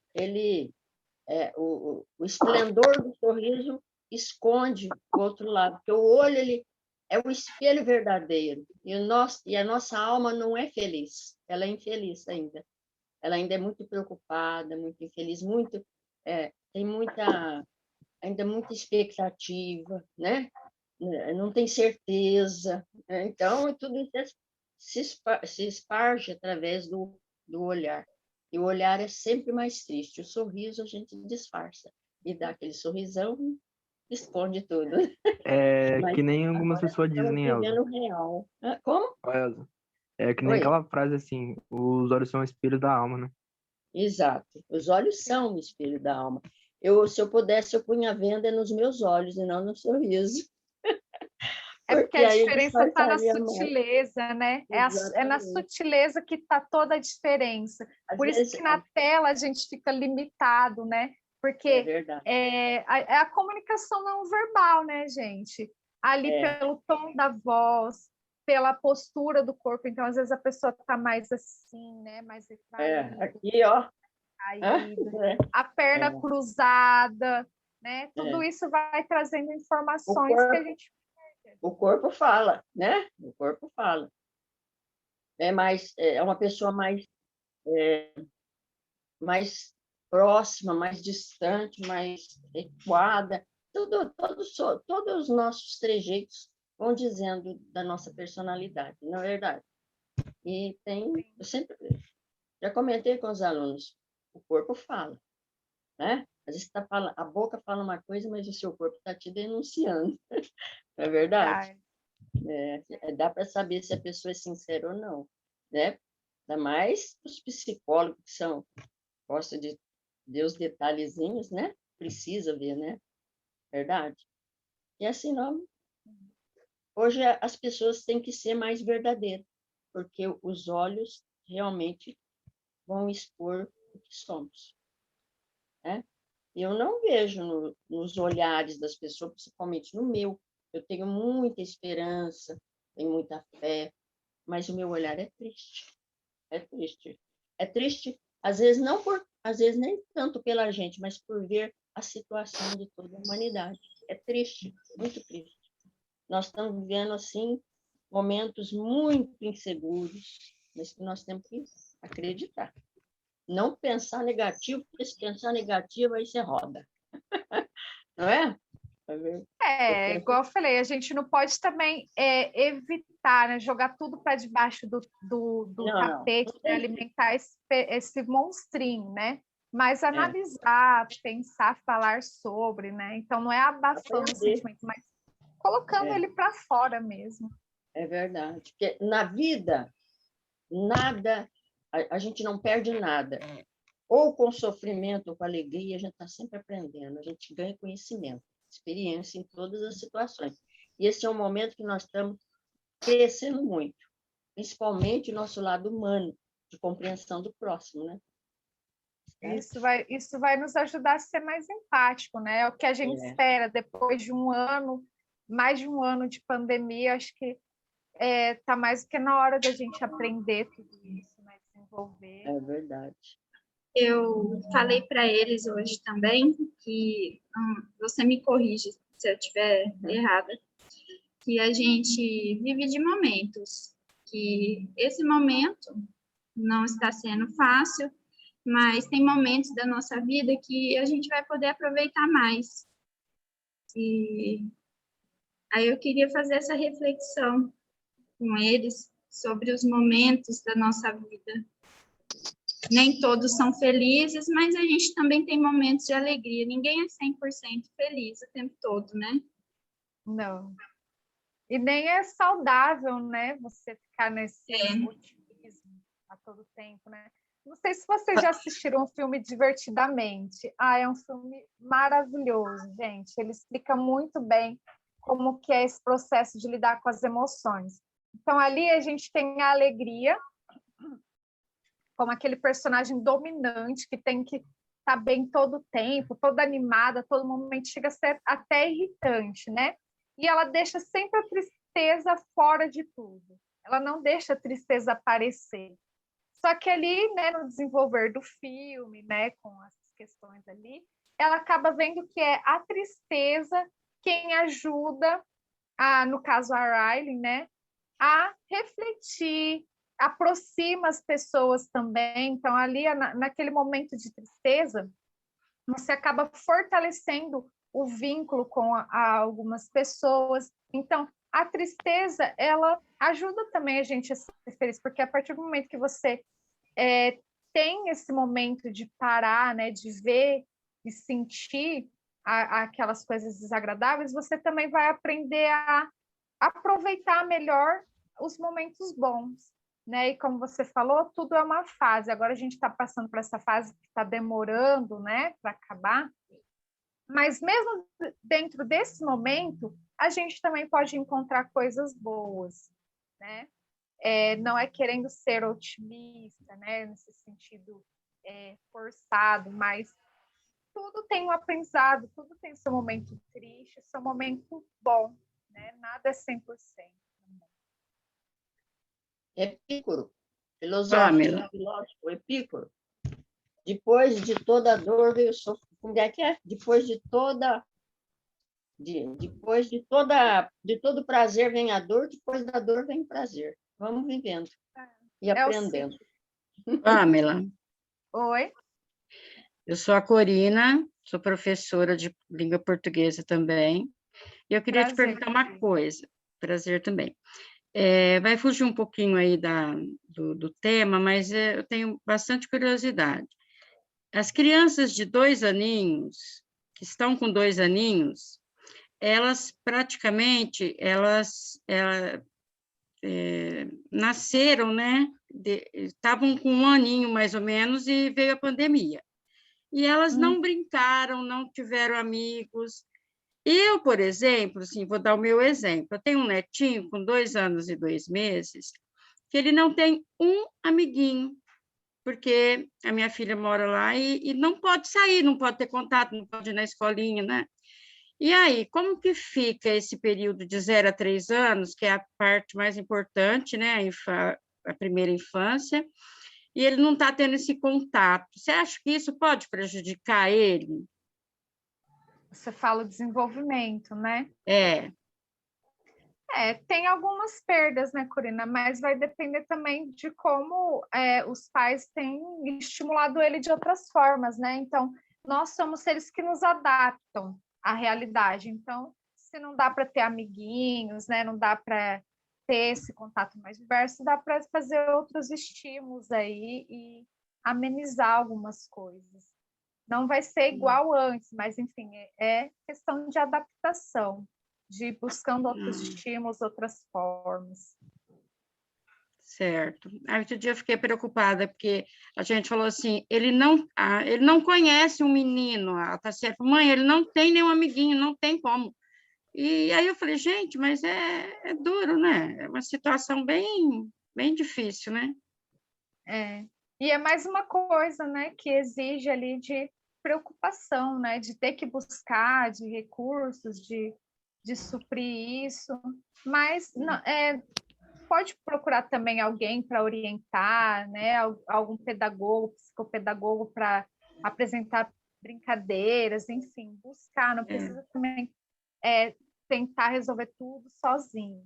o esplendor do sorriso esconde o outro lado, porque o olho ele é o espelho verdadeiro e a nossa alma não é feliz, ela é infeliz ainda. Ela ainda é muito preocupada, muito infeliz, tem ainda muita expectativa, né? Não tem certeza. Então, tudo isso se esparge através do olhar. E o olhar é sempre mais triste. O sorriso a gente disfarça e dá aquele sorrisão, esconde tudo. Mas que nem algumas pessoas dizem, Elza. Vivendo real. Como? Elza. É que nem aquela frase assim, os olhos são o espelho da alma, né? Exato. Os olhos são o espelho da alma. Se eu pudesse, eu punha a venda nos meus olhos e não no sorriso. É porque a diferença está na sutileza, né? É na sutileza que está toda a diferença. Por isso que na tela a gente fica limitado, né? Porque a comunicação não verbal, né, gente? Ali pelo tom da voz, pela postura do corpo. Então, às vezes, a pessoa está mais assim, né? Mais retraída. Aqui, ó. A perna cruzada, né? Tudo isso vai trazendo informações que a gente... O corpo fala, né? O corpo fala. É uma pessoa mais próxima, mais distante, mais equada. Todos os nossos trejeitos vão dizendo da nossa personalidade, não é verdade? Eu sempre já comentei com os alunos, o corpo fala, né? Às vezes a boca fala uma coisa, mas o seu corpo está te denunciando, não é verdade? Dá para saber se a pessoa é sincera ou não, né? Ainda mais os psicólogos que gostam de os detalhezinhos, né? Precisa ver, né? Verdade? E assim não. Hoje as pessoas têm que ser mais verdadeiras, porque os olhos realmente vão expor o que somos, né? Eu não vejo nos olhares das pessoas, principalmente no meu. Eu tenho muita esperança, tenho muita fé, mas o meu olhar é triste. É triste. É triste, às vezes nem tanto pela gente, mas por ver a situação de toda a humanidade. É triste, muito triste. Nós estamos vivendo assim momentos muito inseguros, mas que nós temos que acreditar. Não pensar negativo, porque se pensar negativo, aí você roda. Não é? Igual eu falei, a gente não pode também evitar, né, jogar tudo para debaixo do tapete para alimentar esse monstrinho, né? Mas analisar, pensar, falar sobre, né? Então não é abafando o sentimento, mas colocando ele para fora mesmo. É verdade. Porque na vida, nada, a gente não perde nada. Ou com sofrimento ou com alegria, a gente está sempre aprendendo, a gente ganha conhecimento, experiência em todas as situações. E esse é um momento que nós estamos crescendo muito, principalmente o nosso lado humano, de compreensão do próximo, né? Isso vai nos ajudar a ser mais empático, né? É o que a gente espera depois de um ano, mais de um ano de pandemia. Acho que está mais do que na hora da gente aprender tudo isso, né? Desenvolver. É verdade. Eu falei para eles hoje também que, você me corrige se eu estiver errada, que a gente vive de momentos, que esse momento não está sendo fácil, mas tem momentos da nossa vida que a gente vai poder aproveitar mais. E aí eu queria fazer essa reflexão com eles sobre os momentos da nossa vida. Nem todos são felizes, mas a gente também tem momentos de alegria. Ninguém é 100% feliz o tempo todo, né? Não. E nem é saudável, né? Você ficar nesse otimismo a todo tempo, né? Não sei se vocês já assistiram o filme Divertidamente. É um filme maravilhoso, gente. Ele explica muito bem como que é esse processo de lidar com as emoções. Então, ali a gente tem a alegria, como aquele personagem dominante que tem que estar bem todo o tempo, toda animada, todo momento, chega a ser até irritante, né? E ela deixa sempre a tristeza fora de tudo. Ela não deixa a tristeza aparecer. Só que ali, né, no desenvolver do filme, né, com as questões ali, ela acaba vendo que é a tristeza quem ajuda, no caso a Riley, né, a refletir, aproxima as pessoas também. Então, ali, naquele momento de tristeza, você acaba fortalecendo o vínculo com algumas pessoas. Então, a tristeza, ela ajuda também a gente a ser feliz, porque a partir do momento que você tem esse momento de parar, né, de ver e sentir aquelas coisas desagradáveis, você também vai aprender a aproveitar melhor os momentos bons, né? E como você falou, tudo é uma fase. Agora a gente está passando por essa fase que está demorando, né, para acabar. Mas mesmo dentro desse momento, a gente também pode encontrar coisas boas, né? Não é querendo ser otimista, né, nesse sentido forçado, mas tudo tem um aprendizado, tudo tem seu momento triste, seu momento bom, né? Nada é 100%. Epicuro, filósofo Epicuro. Depois de toda dor veio o sofrimento. Como é que é? Depois de todo prazer vem a dor, depois da dor vem o prazer. Vamos vivendo e aprendendo. Pamela. Oi. Eu sou a Corina, sou professora de língua portuguesa também. E eu queria te perguntar uma coisa. Prazer também. Vai fugir um pouquinho aí do tema, mas eu tenho bastante curiosidade. As crianças de 2 aninhos, que estão com 2 aninhos, elas praticamente, nasceram, né? Estavam com 1 aninho, mais ou menos, e veio a pandemia. E elas não brincaram, não tiveram amigos. Eu, por exemplo, assim, vou dar o meu exemplo. Eu tenho um netinho com 2 anos e 2 meses, que ele não tem um amiguinho, porque a minha filha mora lá e não pode sair, não pode ter contato, não pode ir na escolinha, né? E aí, como que fica esse período de 0 a 3 anos, que é a parte mais importante, né? A primeira infância, e ele não está tendo esse contato. Você acha que isso pode prejudicar ele? Você fala o desenvolvimento, né? Tem algumas perdas, né, Corina? Mas vai depender também de como os pais têm estimulado ele de outras formas, né? Então, nós somos seres que nos adaptam à realidade. Então, se não dá para ter amiguinhos, né? Não dá para ter esse contato mais diverso, dá para fazer outros estímulos aí e amenizar algumas coisas. Não vai ser igual antes, mas, enfim, é questão de adaptação, de ir buscando outros estímulos, outras formas. Certo. Aí, outro dia eu fiquei preocupada, porque a gente falou assim, ele não conhece um menino, tá certo? Mãe, ele não tem nenhum amiguinho, não tem como. E aí eu falei, gente, mas é duro, né? É uma situação bem bem difícil, né? E é mais uma coisa, né, que exige ali de preocupação, né, de ter que buscar de recursos, de suprir isso, mas não, pode procurar também alguém para orientar, né, algum pedagogo, psicopedagogo para apresentar brincadeiras, enfim, buscar, não precisa também tentar resolver tudo sozinho.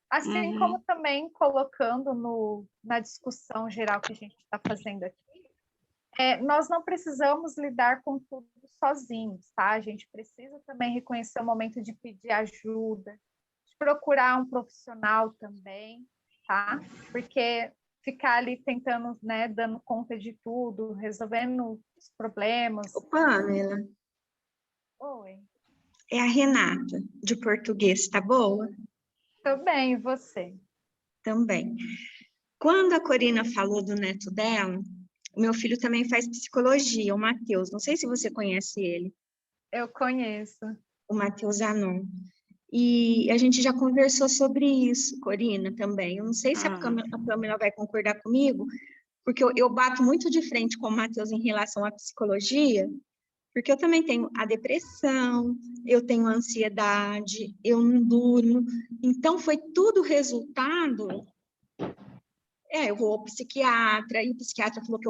Assim como também colocando na discussão geral que a gente está fazendo aqui, nós não precisamos lidar com tudo sozinhos, tá? A gente precisa também reconhecer o momento de pedir ajuda, de procurar um profissional também, tá? Porque ficar ali tentando, né, dando conta de tudo, resolvendo os problemas. Ô, Pamela. Oi. É a Renata, de português, tá boa? Tô bem, e você? Também. Quando a Corina falou do neto dela, o meu filho também faz psicologia, o Matheus. Não sei se você conhece ele. Eu conheço. O Matheus Anon. E a gente já conversou sobre isso, Corina, também. Eu não sei se a Pamela vai concordar comigo, porque eu bato muito de frente com o Matheus em relação à psicologia, porque eu também tenho a depressão, eu tenho a ansiedade, eu não durmo. Então, foi tudo resultado... eu vou ao psiquiatra, e o psiquiatra falou que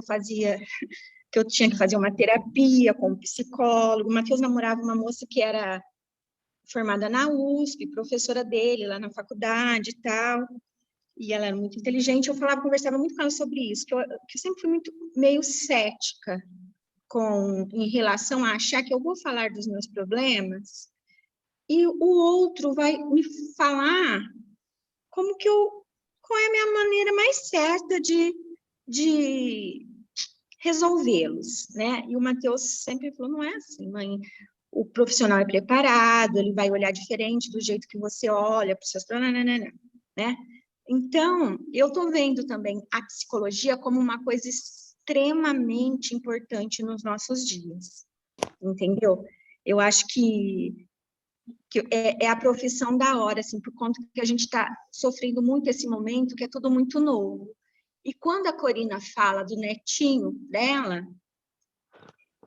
eu tinha que fazer uma terapia com o psicólogo. O Matheus namorava uma moça que era formada na USP, professora dele lá na faculdade e tal, e ela era muito inteligente. Eu conversava muito com ela sobre isso, que eu sempre fui meio cética em relação a achar que eu vou falar dos meus problemas e o outro vai me falar qual é a minha maneira mais certa de resolvê-los, né? E o Matheus sempre falou, não é assim, mãe, o profissional é preparado, ele vai olhar diferente do jeito que você olha para os seus problemas, né? Então, eu estou vendo também a psicologia como uma coisa extremamente importante nos nossos dias, entendeu? Eu acho que é a profissão da hora, assim, por conta que a gente está sofrendo muito esse momento, que é tudo muito novo. E quando a Corina fala do netinho dela,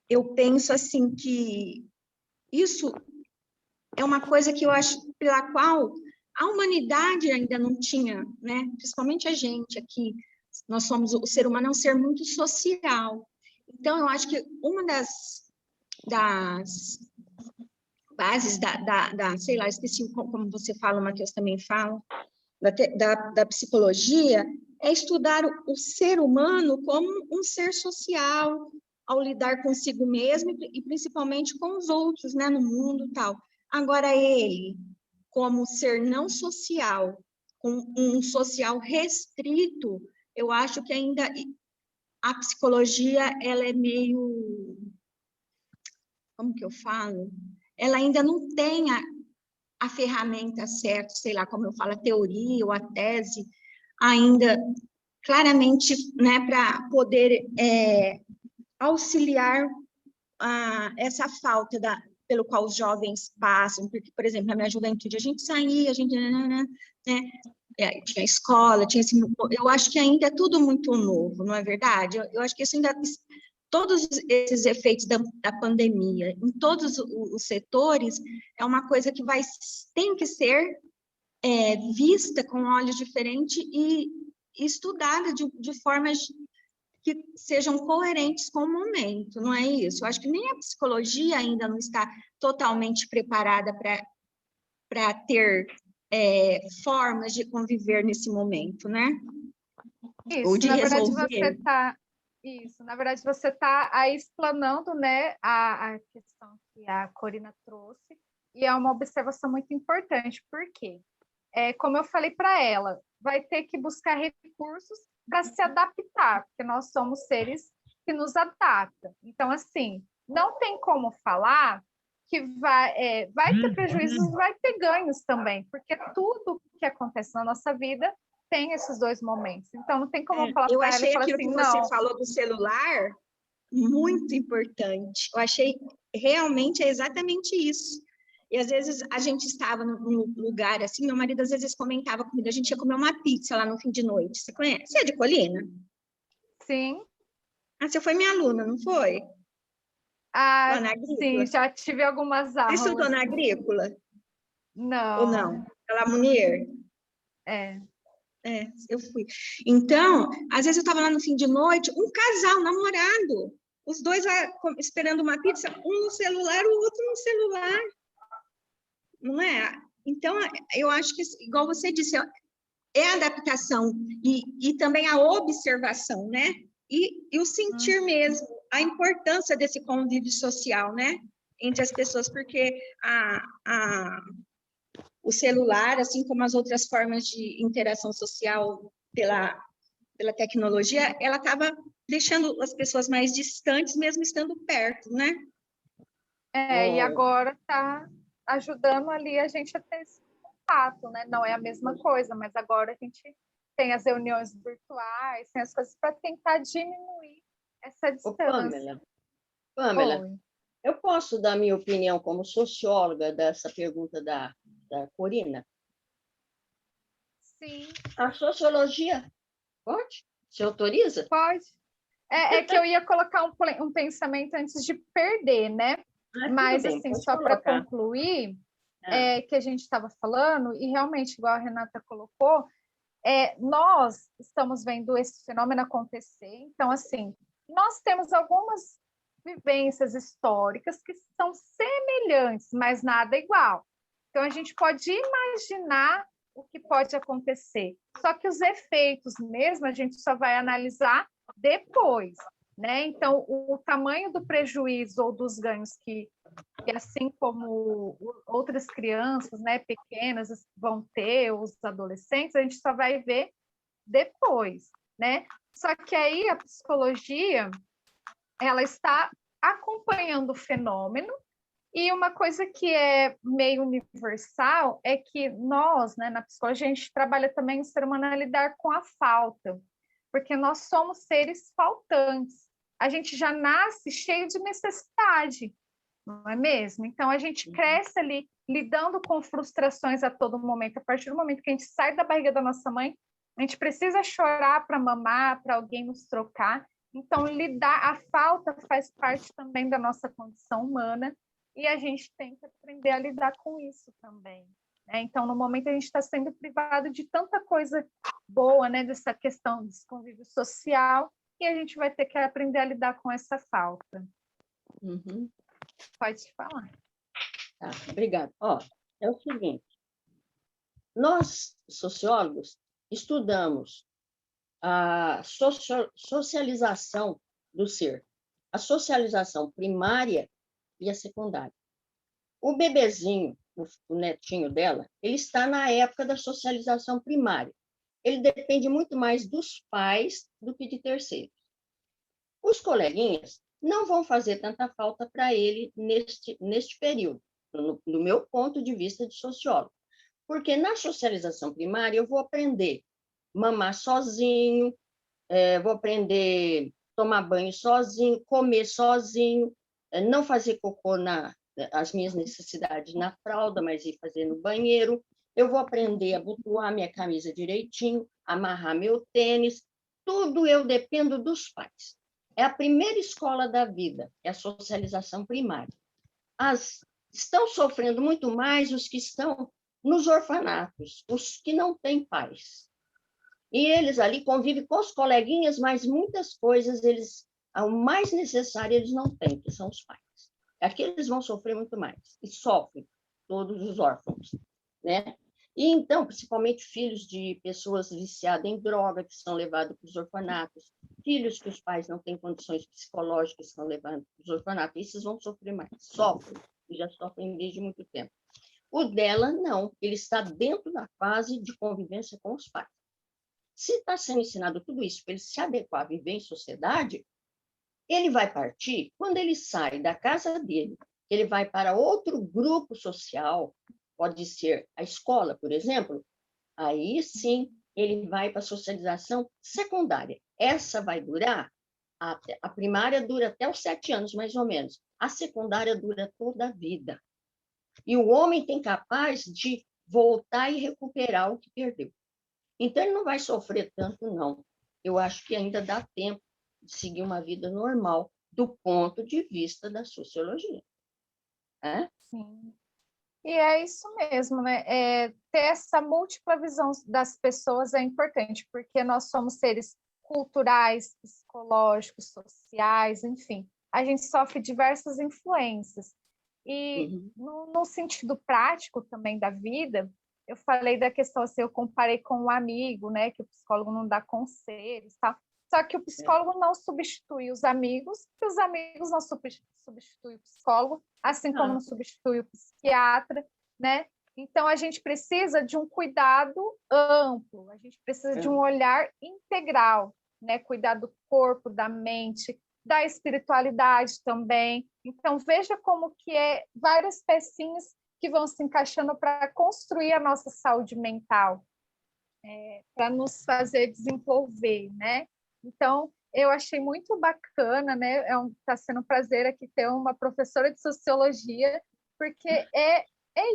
eu penso, assim, que isso é uma coisa que eu acho pela qual a humanidade ainda não tinha, né? Principalmente a gente aqui, nós somos, o ser humano é um ser muito social. Então, eu acho que uma das bases sei lá, esqueci como você fala, o Matheus também fala, da psicologia, é estudar o ser humano como um ser social, ao lidar consigo mesmo e principalmente com os outros, né, no mundo e tal. Agora, ele, como ser não social, com um social restrito, eu acho que ainda a psicologia, ela é meio... Como que eu falo? Ela ainda não tem a ferramenta certa, sei lá, como eu falo, a teoria ou a tese, ainda claramente, né, para poder auxiliar essa falta pelo qual os jovens passam, porque, por exemplo, na minha juventude, a gente saía, a gente, né, tinha escola, eu acho que ainda é tudo muito novo, não é verdade? Eu acho que isso ainda... Todos esses efeitos da pandemia, em todos os setores, é uma coisa que tem que ser vista com olhos diferentes e estudada de formas que sejam coerentes com o momento, não é isso? Eu acho que nem a psicologia ainda não está totalmente preparada para ter formas de conviver nesse momento, né? Isso, ou de na resolver. Na verdade, você está aí explanando, né, a questão que a Corina trouxe, e é uma observação muito importante, porque, como eu falei para ela, vai ter que buscar recursos para se adaptar, porque nós somos seres que nos adaptam. Então, assim, não tem como falar que vai ter prejuízos, vai ter ganhos também, porque tudo que acontece na nossa vida tem esses dois momentos. Então, não tem como eu falar para ela e falar assim, não. Eu achei aquilo que você falou do celular muito importante. Eu achei realmente exatamente isso. E às vezes a gente estava num lugar assim, meu marido às vezes comentava comigo, a gente ia comer uma pizza lá no fim de noite. Você conhece? Você é de Colina? Sim. Ah, você foi minha aluna, não foi? Ah, Lá na sim, agrícola? já tive algumas Você estudou aulas. na agrícola? Ou Não. não? Lá Munier? É. É, eu fui. Então, às vezes eu estava lá no fim de noite, um casal namorado, os dois lá esperando uma pizza, um no celular, o outro no celular. Não é? Então, eu acho que, igual você disse, é a adaptação e também a observação, né? E o sentir mesmo, a importância desse convívio social, né? Entre as pessoas, porque o celular, assim como as outras formas de interação social pela tecnologia, ela estava deixando as pessoas mais distantes, mesmo estando perto, né? E agora está ajudando ali a gente a ter esse contato, né? Não é a mesma coisa, mas agora a gente tem as reuniões virtuais, tem as coisas para tentar diminuir essa distância. Pamela, eu posso dar minha opinião como socióloga dessa pergunta da Corina? Sim. A sociologia, pode? Você autoriza? Pode. É que eu ia colocar um pensamento antes de perder, né? Mas, bem, assim, só para concluir, que a gente estava falando, e realmente, igual a Renata colocou, nós estamos vendo esse fenômeno acontecer. Então, assim, nós temos algumas vivências históricas que são semelhantes, mas nada igual. Então, a gente pode imaginar o que pode acontecer. Só que os efeitos mesmo, a gente só vai analisar depois, né? Então, o tamanho do prejuízo ou dos ganhos que assim como outras crianças, né, pequenas vão ter, os adolescentes, a gente só vai ver depois, né? Só que aí a psicologia, ela está acompanhando o fenômeno, e uma coisa que é meio universal é que nós, né, na psicologia, a gente trabalha também o ser humano a lidar com a falta, porque nós somos seres faltantes. A gente já nasce cheio de necessidade, não é mesmo? Então, a gente cresce ali lidando com frustrações a todo momento. A partir do momento que a gente sai da barriga da nossa mãe, a gente precisa chorar para mamar, para alguém nos trocar. Então, a falta faz parte também da nossa condição humana, e a gente tem que aprender a lidar com isso também. Né? Então, no momento, a gente está sendo privado de tanta coisa boa, né? Dessa questão desse convívio social, e a gente vai ter que aprender a lidar com essa falta. Pode falar. Tá, obrigada. É o seguinte, nós, sociólogos, estudamos a socialização do ser, a socialização primária e a secundária. O bebezinho, o netinho dela, ele está na época da socialização primária. Ele depende muito mais dos pais do que de terceiros. Os coleguinhas não vão fazer tanta falta para ele neste período, no meu ponto de vista de sociólogo. Porque na socialização primária eu vou aprender mamar sozinho, vou aprender tomar banho sozinho, comer sozinho, não fazer cocô as minhas necessidades na fralda, mas ir fazer no banheiro. Eu vou aprender a abotoar minha camisa direitinho, amarrar meu tênis. Tudo eu dependo dos pais. É a primeira escola da vida, é a socialização primária. Estão sofrendo muito mais os que estão nos orfanatos, os que não têm pais. E eles ali convivem com os coleguinhas, mas muitas coisas, o mais necessário, eles não têm, que são os pais. Aqui eles vão sofrer muito mais, e sofrem, todos os órfãos, né? E então, principalmente filhos de pessoas viciadas em droga, que são levados para os orfanatos, filhos que os pais não têm condições psicológicas, que são levados para os orfanatos, esses vão sofrer mais, sofrem, e já sofrem desde muito tempo. O dela, não, ele está dentro da fase de convivência com os pais. Se está sendo ensinado tudo isso para ele se adequar a viver em sociedade, ele vai partir, quando ele sai da casa dele, ele vai para outro grupo social, pode ser a escola, por exemplo, aí sim ele vai para a socialização secundária. Essa vai durar, a primária dura até os 7 anos, mais ou menos. A secundária dura toda a vida. E o homem tem capaz de voltar e recuperar o que perdeu. Então, ele não vai sofrer tanto, não. Eu acho que ainda dá tempo de seguir uma vida normal do ponto de vista da sociologia. Sim. E é isso mesmo, né? Ter essa múltipla visão das pessoas é importante, porque nós somos seres culturais, psicológicos, sociais, enfim. A gente sofre diversas influências. E no sentido prático também da vida, eu falei da questão assim, eu comparei com um amigo, né? Que o psicólogo não dá conselhos, tá? Só que o psicólogo não substitui os amigos, e os amigos não substituem o psicólogo, assim como não substitui o psiquiatra, né? Então, a gente precisa de um cuidado amplo, a gente precisa de um olhar integral, né? Cuidar do corpo, da mente, da espiritualidade também. Então, veja como que é várias pecinhas que vão se encaixando para construir a nossa saúde mental, para nos fazer desenvolver, né? Então, eu achei muito bacana, né? Está sendo um prazer aqui ter uma professora de sociologia, porque é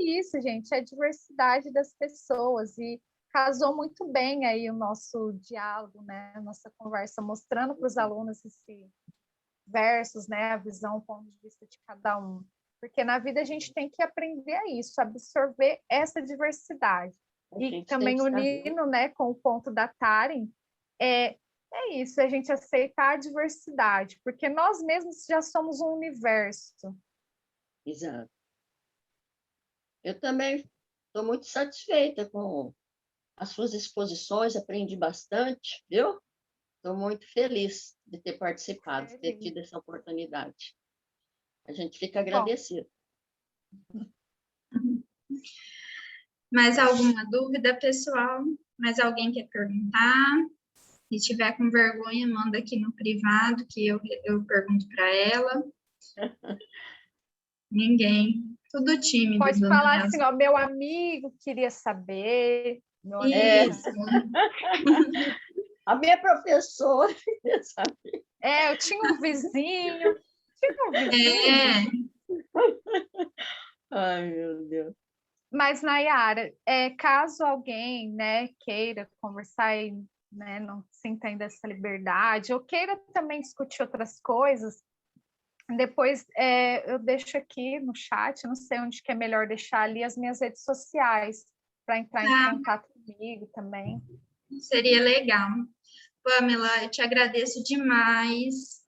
isso, gente, é a diversidade das pessoas, e casou muito bem aí o nosso diálogo, né? A nossa conversa, mostrando para os alunos esse versus, né? A visão, o ponto de vista de cada um. Porque na vida a gente tem que aprender a isso, absorver essa diversidade. E também unindo, né, com o ponto da Taren, é isso, a gente aceitar a diversidade, porque nós mesmos já somos um universo. Exato. Eu também estou muito satisfeita com as suas exposições, aprendi bastante, viu? Estou muito feliz de ter participado, de ter tido essa oportunidade. A gente fica agradecido. Mais alguma dúvida, pessoal? Mais alguém quer perguntar? Se tiver com vergonha, manda aqui no privado, que eu pergunto para ela. Ninguém. Tudo tímido. Pode falar assim, ó, meu amigo queria saber. Isso. A minha professora queria saber. Eu tinha um vizinho. Ai, meu Deus. Mas, Nayara, caso alguém, né, queira conversar e, né, não sinta ainda essa liberdade, ou queira também discutir outras coisas, depois eu deixo aqui no chat, não sei onde que é melhor deixar ali as minhas redes sociais, para entrar em contato comigo também. Seria legal. Pamela, eu te agradeço demais.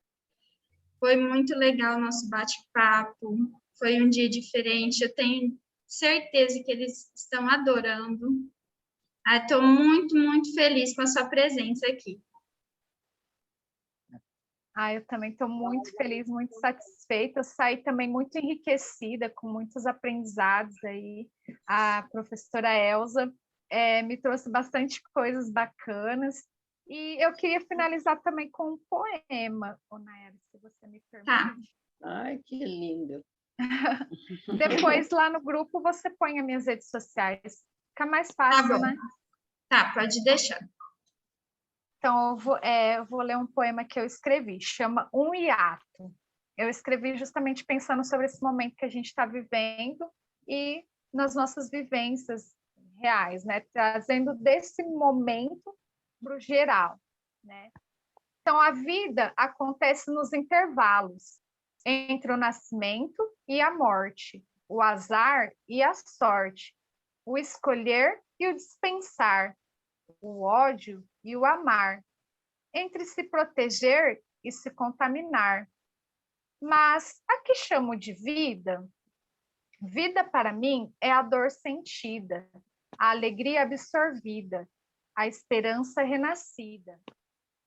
Foi muito legal o nosso bate-papo. Foi um dia diferente. Eu tenho certeza que eles estão adorando. Estou muito, muito feliz com a sua presença aqui. Eu também estou muito feliz, muito satisfeita. Eu saí também muito enriquecida, com muitos aprendizados aí. A professora Elza me trouxe bastante coisas bacanas. E eu queria finalizar também com um poema, Nayara, se você me permite. Tá. Ai, que lindo. Depois, lá no grupo, você põe as minhas redes sociais. Fica mais fácil, Tá bom. né? Tá, pode deixar. Então, eu vou ler um poema que eu escrevi, chama Um Hiato. Eu escrevi justamente pensando sobre esse momento que a gente está vivendo e nas nossas vivências reais, né? Trazendo desse momento para o geral, né? Então, a vida acontece nos intervalos entre o nascimento e a morte, o azar e a sorte, o escolher e o dispensar, o ódio e o amar, entre se proteger e se contaminar. Mas a que chamo de vida? Vida para mim é a dor sentida, a alegria absorvida, a esperança renascida.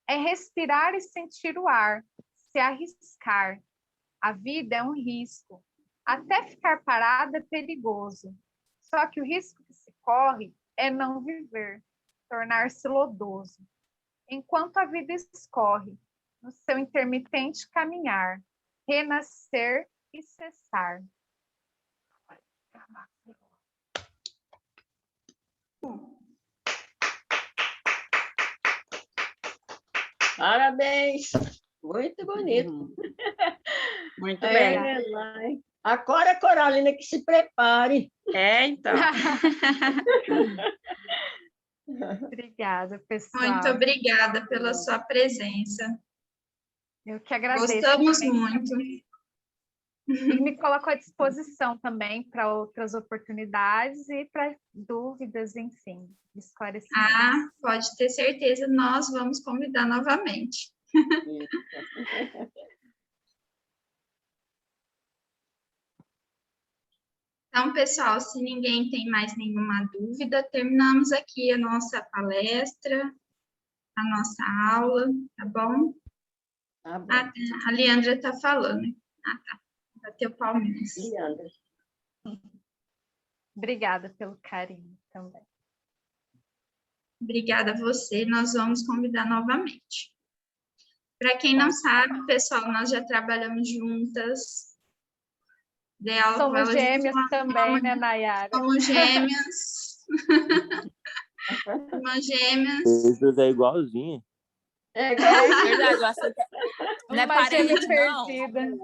É respirar e sentir o ar, se arriscar. A vida é um risco. Até ficar parado é perigoso. Só que o risco que se corre é não viver, tornar-se lodoso. Enquanto a vida escorre, no seu intermitente caminhar, renascer e cessar. Parabéns! Muito bonito. Muito bem. A Cora Coralina que se prepare. Então. Obrigada, pessoal. Muito obrigada pela sua presença. Eu que agradeço. Gostamos muito. E me coloco à disposição também para outras oportunidades e para dúvidas, enfim, esclarecimentos. Pode ter certeza, nós vamos convidar novamente. Então, pessoal, se ninguém tem mais nenhuma dúvida, terminamos aqui a nossa palestra, a nossa aula, tá bom? Tá bom. A Leandra está falando. Tá. Bateu palminhas. Leandra. Obrigada pelo carinho também. Obrigada a você, nós vamos convidar novamente. Para quem não sabe, pessoal, nós já trabalhamos juntas. Somos gêmeas também, né, Nayara? Somos gêmeas. Somos gêmeas. Jesus é igualzinho. É verdade, eu acho que não é Uma parente, gêmea não. perdida.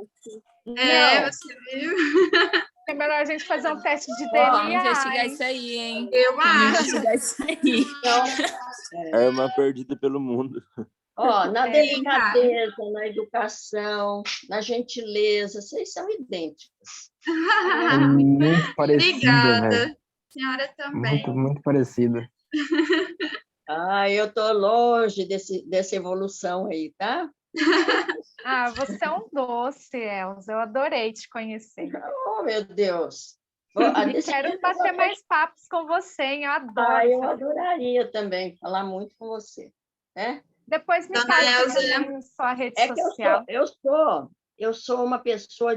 Você viu? É melhor a gente fazer um teste de Vamos DNA. investigar isso aí, hein? Eu acho. Investigar isso aí. Então, A irmã perdida pelo mundo. na delicadeza, na educação, na gentileza, vocês são idênticas. Muito parecida, Obrigada. velho. Senhora também. Muito parecida. Eu estou longe dessa evolução aí, tá? Você é um doce, Elza. Eu adorei te conhecer. Oh, meu Deus. E quero bater mais papos com você, hein? Eu adoro. Eu adoraria também falar muito com você, né? Depois me Dona passa Elza, sua rede É que social. eu sou uma pessoa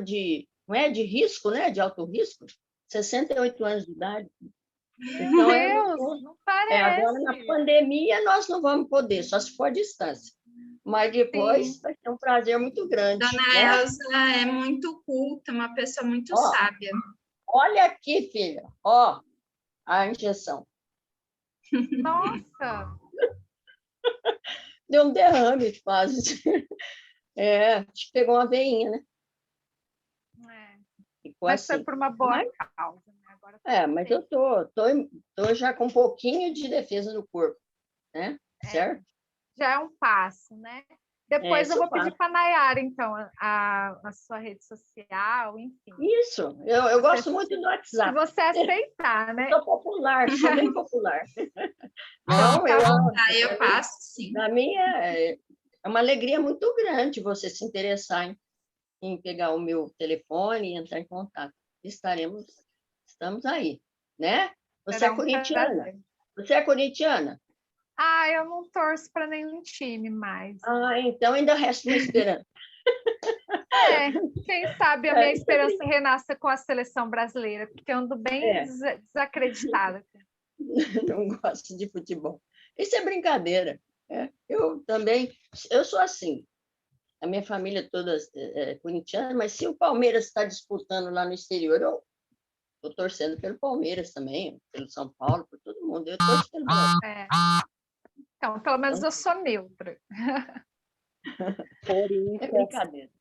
não é de risco, né? De alto risco, 68 anos de idade. Então, Deus, não parece. agora na pandemia nós não vamos poder, só se for à distância. Mas depois vai ser um prazer muito grande. Dona Elza é muito culta, uma pessoa muito sábia. Olha aqui, filha. A injeção. Nossa! Deu um derrame quase. Acho que pegou uma veinha, né? Mas foi por uma boa causa. Né? Agora mas eu tô já com um pouquinho de defesa no corpo, né? Certo? Já é um passo, né? Depois eu vou pedir para a Nayara, então, a sua rede social, enfim. Isso, eu gosto muito do WhatsApp. Se você aceitar, né? Sou popular, sou bem popular. Eu passo, sim. Para mim é uma alegria muito grande você se interessar em pegar o meu telefone e entrar em contato. Estamos aí, né? Você é corintiana? Prazer. Você é corintiana? Eu não torço para nenhum time mais. Então ainda resta uma esperança. Quem sabe a minha esperança renasça com a seleção brasileira, porque eu ando bem desacreditada. Não gosto de futebol. Isso é brincadeira. Eu também, eu sou assim. A minha família toda é corintiana, mas se o Palmeiras está disputando lá no exterior, eu estou torcendo pelo Palmeiras também, pelo São Paulo, por todo mundo. Eu torço pelo Palmeiras. Então, pelo menos eu sou neutra. É brincadeira.